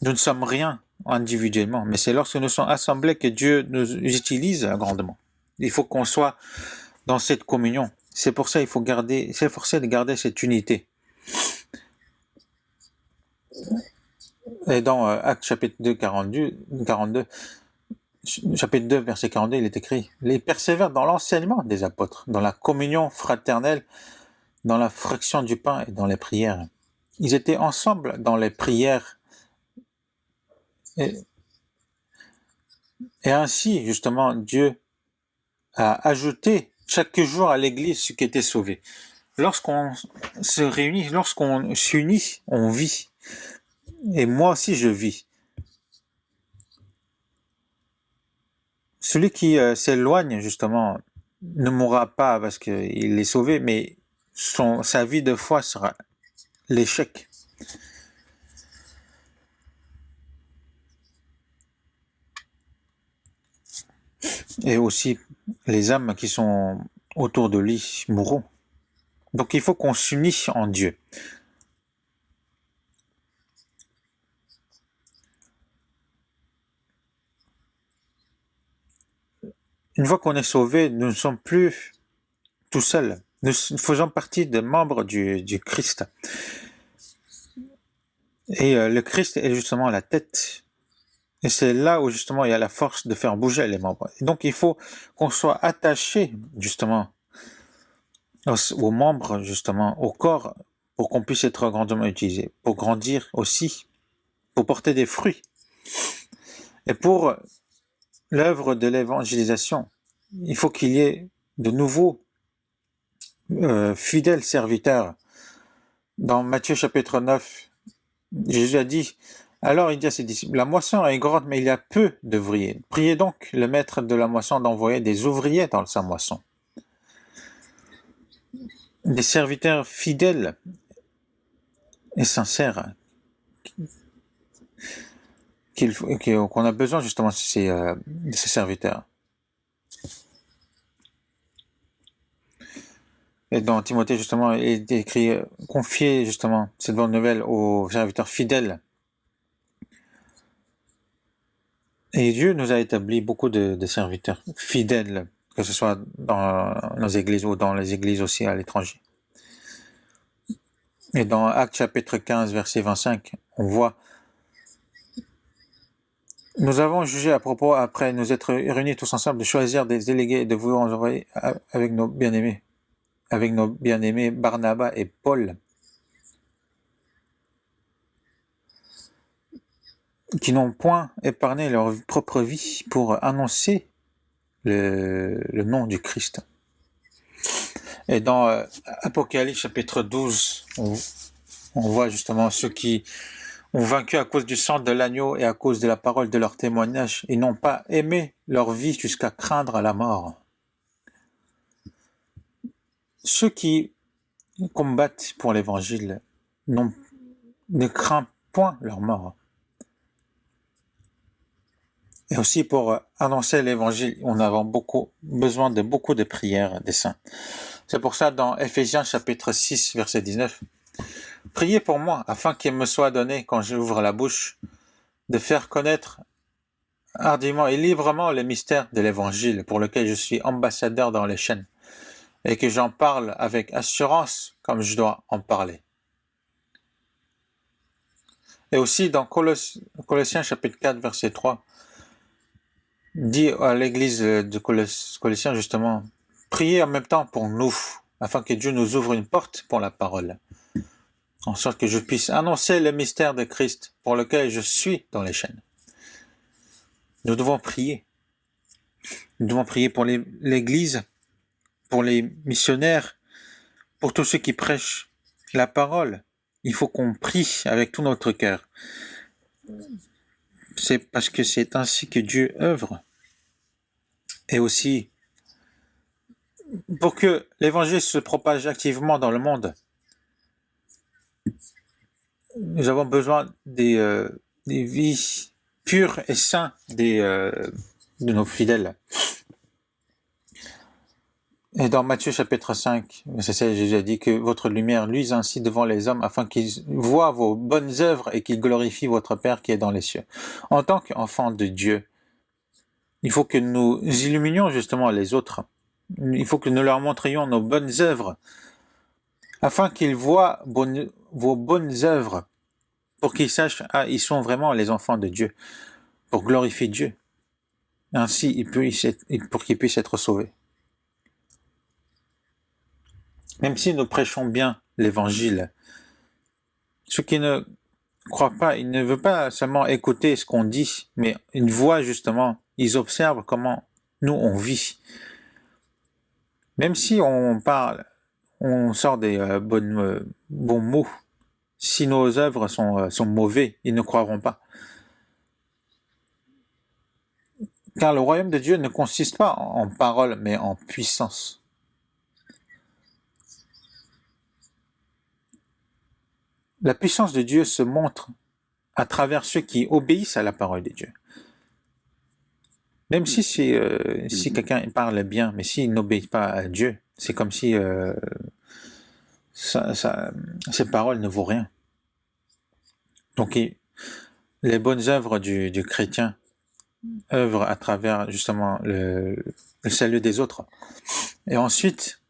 ne sommes rien individuellement, mais c'est lorsque nous sommes assemblés que Dieu nous utilise grandement. Il faut qu'on soit dans cette communion. C'est pour ça qu'il faut s'efforcer de garder cette unité. Et dans Actes chapitre 2, 42, chapitre 2, verset 42, il est écrit « Les persévèrent dans l'enseignement des apôtres, dans la communion fraternelle, dans la fraction du pain et dans les prières. » Ils étaient ensemble dans les prières. Et ainsi, justement, Dieu a ajouté chaque jour à l'Église ce qui était sauvé. Lorsqu'on se réunit, lorsqu'on s'unit, on vit. Et moi aussi, je vis. Celui qui s'éloigne, justement, ne mourra pas parce qu'il est sauvé, mais sa vie de foi sera l'échec. Et aussi, les âmes qui sont autour de lui mourront. Donc il faut qu'on s'unisse en Dieu. Une fois qu'on est sauvé, nous ne sommes plus tout seuls. Nous faisons partie des membres du Christ. Et le Christ est justement la tête. Et c'est là où justement il y a la force de faire bouger les membres. Et donc il faut qu'on soit attaché justement aux membres, justement, au corps, pour qu'on puisse être grandement utilisé, pour grandir aussi, pour porter des fruits. Et pour l'œuvre de l'évangélisation, il faut qu'il y ait de nouveaux fidèles serviteurs. Dans Matthieu chapitre 9, Jésus a dit, alors il dit à ses disciples, la moisson est grande, mais il y a peu d'ouvriers. Priez donc le maître de la moisson d'envoyer des ouvriers dans sa moisson. Des serviteurs fidèles et sincères qu'on a besoin justement de ces serviteurs. Et dans Timothée, justement, il est écrit, confier justement cette bonne nouvelle aux serviteurs fidèles. Et Dieu nous a établi beaucoup de serviteurs fidèles, que ce soit dans nos églises ou dans les églises aussi à l'étranger. Et dans Actes chapitre 15, verset 25, on voit, nous avons jugé à propos, après nous être réunis tous ensemble, de choisir des délégués et de vous envoyer avec nos bien-aimés Barnabas et Paul, qui n'ont point épargné leur propre vie pour annoncer le nom du Christ. Et dans Apocalypse chapitre 12, on voit justement ceux qui ont vaincu à cause du sang de l'agneau et à cause de la parole de leur témoignage. Ils n'ont pas aimé leur vie jusqu'à craindre la mort. Ceux qui combattent pour l'évangile ne craignent point leur mort. Et aussi pour annoncer l'évangile, on a besoin de beaucoup de prières des saints. C'est pour ça dans Éphésiens chapitre 6 verset 19, priez pour moi afin qu'il me soit donné quand j'ouvre la bouche de faire connaître hardiment et librement le mystère de l'évangile pour lequel je suis ambassadeur dans les chaînes et que j'en parle avec assurance comme je dois en parler. Et aussi dans Colossiens chapitre 4 verset 3, dit à l'église de Colossiens justement, priez en même temps pour nous, afin que Dieu nous ouvre une porte pour la parole, en sorte que je puisse annoncer le mystère de Christ pour lequel je suis dans les chaînes. Nous devons prier. Nous devons prier pour l'église, pour les missionnaires, pour tous ceux qui prêchent la parole. Il faut qu'on prie avec tout notre cœur. C'est parce que c'est ainsi que Dieu œuvre. Et aussi, pour que l'évangile se propage activement dans le monde, nous avons besoin des vies pures et saintes de nos fidèles. Et dans Matthieu chapitre 5, verset 16, Jésus a dit que votre lumière luise ainsi devant les hommes afin qu'ils voient vos bonnes œuvres et qu'ils glorifient votre Père qui est dans les cieux. En tant qu'enfants de Dieu, il faut que nous illuminions justement les autres. Il faut que nous leur montrions nos bonnes œuvres afin qu'ils voient vos bonnes œuvres pour qu'ils sachent, ils sont vraiment les enfants de Dieu, pour glorifier Dieu. Ainsi, pour qu'ils puissent être sauvés. Même si nous prêchons bien l'évangile, ceux qui ne croient pas, ils ne veulent pas seulement écouter ce qu'on dit, mais ils voient justement, ils observent comment nous on vit. Même si on parle, on sort des bons mots, si nos œuvres sont mauvais, ils ne croiront pas. Car le royaume de Dieu ne consiste pas en parole, mais en puissance. La puissance de Dieu se montre à travers ceux qui obéissent à la parole de Dieu. Même si quelqu'un parle bien, mais s'il n'obéit pas à Dieu, c'est comme si ces paroles ne vaut rien. Donc les bonnes œuvres du chrétien œuvrent à travers justement le salut des autres. Et ensuite,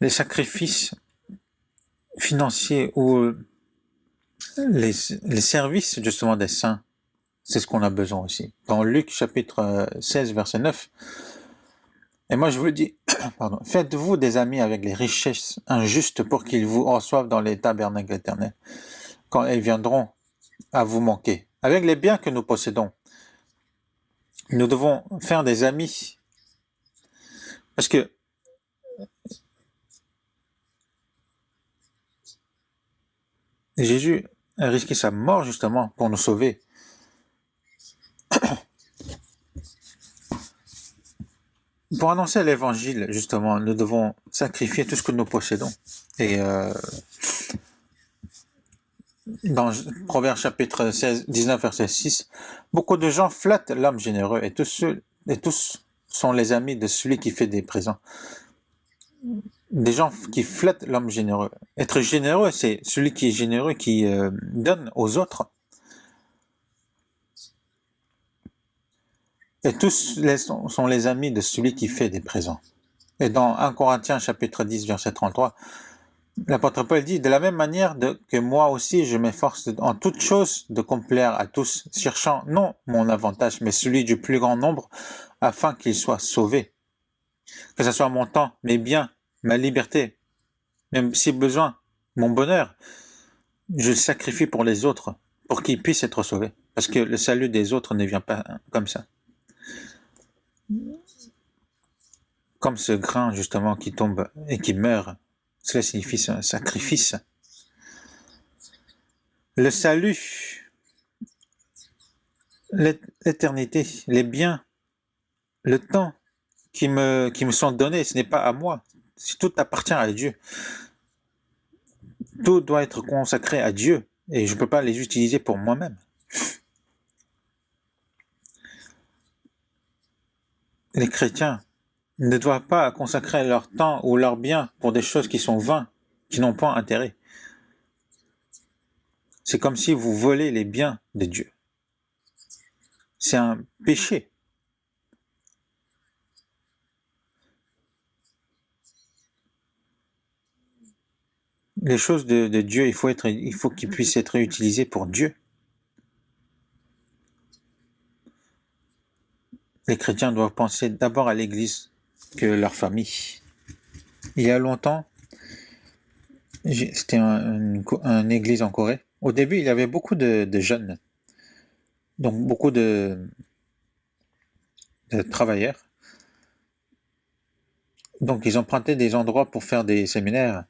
les sacrifices financiers ou les services justement des saints, c'est ce qu'on a besoin aussi. Dans Luc chapitre 16, verset 9, et moi je vous dis, pardon, faites-vous des amis avec les richesses injustes pour qu'ils vous reçoivent dans les tabernacles éternels, quand elles viendront à vous manquer. Avec les biens que nous possédons, nous devons faire des amis. Parce que Jésus a risqué sa mort justement pour nous sauver. Pour annoncer l'évangile, justement, nous devons sacrifier tout ce que nous possédons. Et dans Proverbes chapitre 19, verset 6, beaucoup de gens flattent l'homme généreux et tous sont les amis de celui qui fait des présents. Des gens qui flattent l'homme généreux. Être généreux, c'est celui qui est généreux, qui donne aux autres. Et tous sont les amis de celui qui fait des présents. Et dans 1 Corinthiens chapitre 10, verset 33, l'apôtre Paul dit, de la même manière que moi aussi je m'efforce en toutes choses de complaire à tous, cherchant non mon avantage, mais celui du plus grand nombre, afin qu'ils soient sauvés. Que ce soit mon temps, mes biens, ma liberté, même si besoin, mon bonheur, je le sacrifie pour les autres, pour qu'ils puissent être sauvés. Parce que le salut des autres ne vient pas comme ça. Comme ce grain justement qui tombe et qui meurt, cela signifie un sacrifice. Le salut, l'éternité, les biens, le temps qui me sont donnés, ce n'est pas à moi, tout appartient à Dieu. Tout doit être consacré à Dieu et je ne peux pas les utiliser pour moi-même. Les chrétiens ne doivent pas consacrer leur temps ou leurs biens pour des choses qui sont vaines, qui n'ont pas intérêt. C'est comme si vous volez les biens de Dieu. C'est un péché. Les choses de Dieu, il faut qu'ils puissent être utilisées pour Dieu. Les chrétiens doivent penser d'abord à l'Église que leur famille. Il y a longtemps, c'était une église en Corée. Au début, il y avait beaucoup de jeunes, donc beaucoup de travailleurs. Donc ils empruntaient des endroits pour faire des séminaires.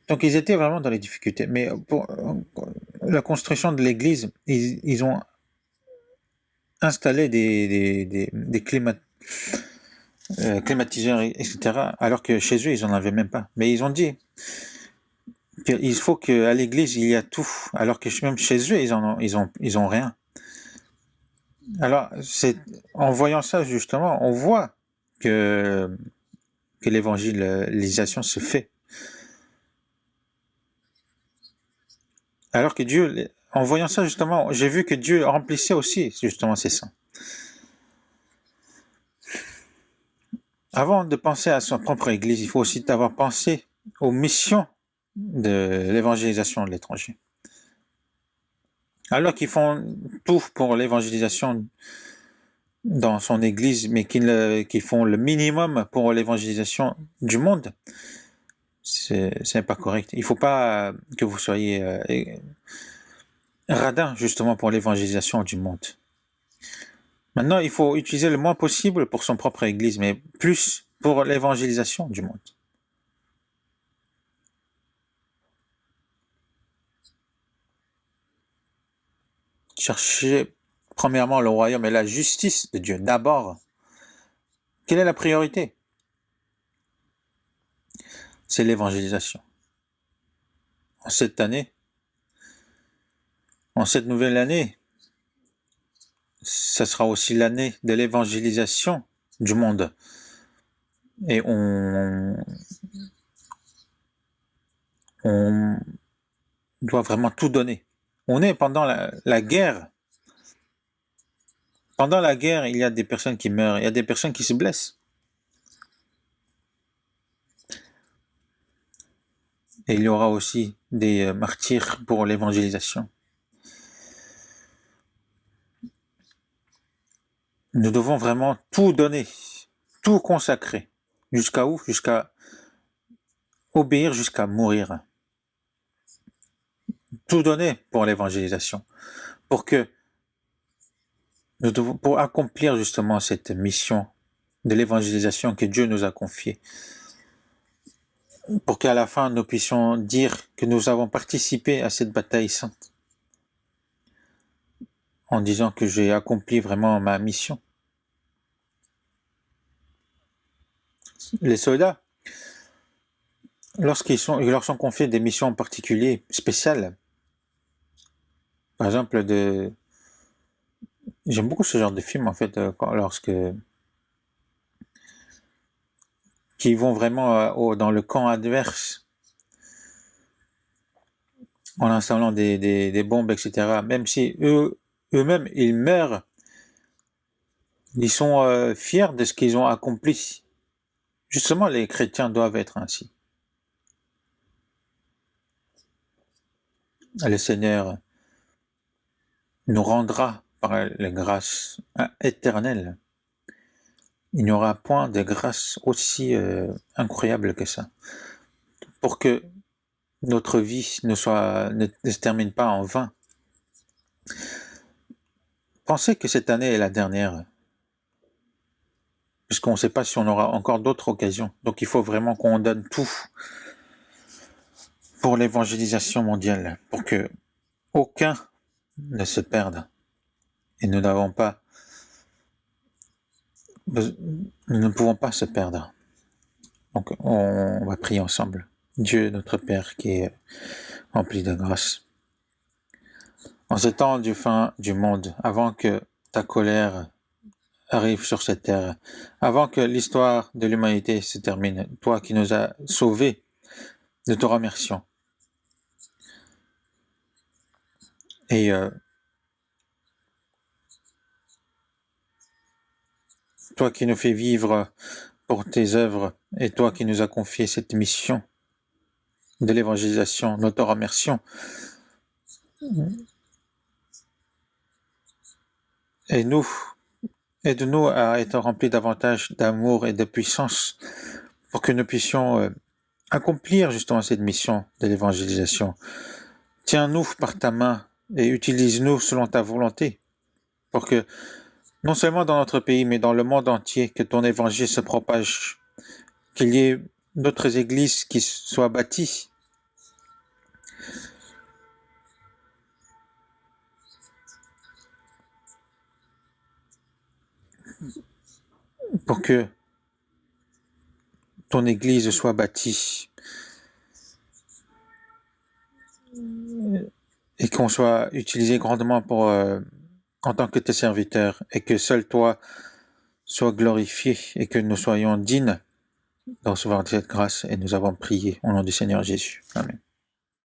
Donc ils étaient vraiment dans les difficultés. Mais pour la construction de l'église, ils ont installé des climatiseurs, etc. Alors que chez eux, ils n'en avaient même pas. Mais ils ont dit qu'il faut qu'à l'église, il y a tout. Alors que même chez eux, ils ont rien. Alors, en voyant ça, justement, on voit que l'évangélisation se fait. Alors que Dieu, en voyant ça, justement, j'ai vu que Dieu remplissait aussi, justement, ses saints. Avant de penser à sa propre Église, il faut aussi avoir pensé aux missions de l'évangélisation de l'étranger. Alors qu'ils font tout pour l'évangélisation dans son Église, mais qu'ils font le minimum pour l'évangélisation du monde, c'est pas correct. Il ne faut pas que vous soyez radin justement pour l'évangélisation du monde. Maintenant, il faut utiliser le moins possible pour son propre Église, mais plus pour l'évangélisation du monde. Cherchez premièrement le royaume et la justice de Dieu. D'abord, quelle est la priorité? C'est l'évangélisation. En cette année, en cette nouvelle année, ça sera aussi l'année de l'évangélisation du monde. Et on doit vraiment tout donner. On est pendant la guerre. Pendant la guerre, il y a des personnes qui meurent, il y a des personnes qui se blessent. Et il y aura aussi des martyrs pour l'évangélisation. Nous devons vraiment tout donner, tout consacrer. Jusqu'à où? Jusqu'à obéir, jusqu'à mourir. Tout donner pour l'évangélisation. Pour accomplir justement cette mission de l'évangélisation que Dieu nous a confiée. Pour qu'à la fin, nous puissions dire que nous avons participé à cette bataille sainte. En disant que j'ai accompli vraiment ma mission. Les soldats, ils leur sont confiés des missions en particulier, spéciales. Par exemple, j'aime beaucoup ce genre de film, en fait, qui vont vraiment dans le camp adverse, en installant des bombes, etc. Même si eux-mêmes, ils meurent, ils sont fiers de ce qu'ils ont accompli. Justement, les chrétiens doivent être ainsi. Le Seigneur nous rendra par la grâce éternelle. Il n'y aura point de grâce aussi incroyable que ça. Pour que notre vie ne se termine pas en vain. Pensez que cette année est la dernière. Puisqu'on ne sait pas si on aura encore d'autres occasions. Donc il faut vraiment qu'on donne tout pour l'évangélisation mondiale. Pour que aucun ne se perde. Et nous ne pouvons pas se perdre. Donc on va prier ensemble. Dieu notre Père qui est rempli de grâce. En ce temps du fin du monde, avant que ta colère arrive sur cette terre, avant que l'histoire de l'humanité se termine, toi qui nous as sauvés, nous te remercions. Et toi qui nous fais vivre pour tes œuvres, et toi qui nous as confié cette mission de l'évangélisation, nous te remercions. Et aide-nous à être remplis davantage d'amour et de puissance pour que nous puissions accomplir justement cette mission de l'évangélisation. Tiens-nous par ta main et utilise-nous selon ta volonté pour que, non seulement dans notre pays, mais dans le monde entier, que ton évangile se propage, qu'il y ait d'autres églises qui soient bâties. Pour que ton église soit bâtie et qu'on soit utilisé grandement en tant que tes serviteurs et que seul toi sois glorifié et que nous soyons dignes de recevoir cette grâce et nous avons prié au nom du Seigneur Jésus. Amen.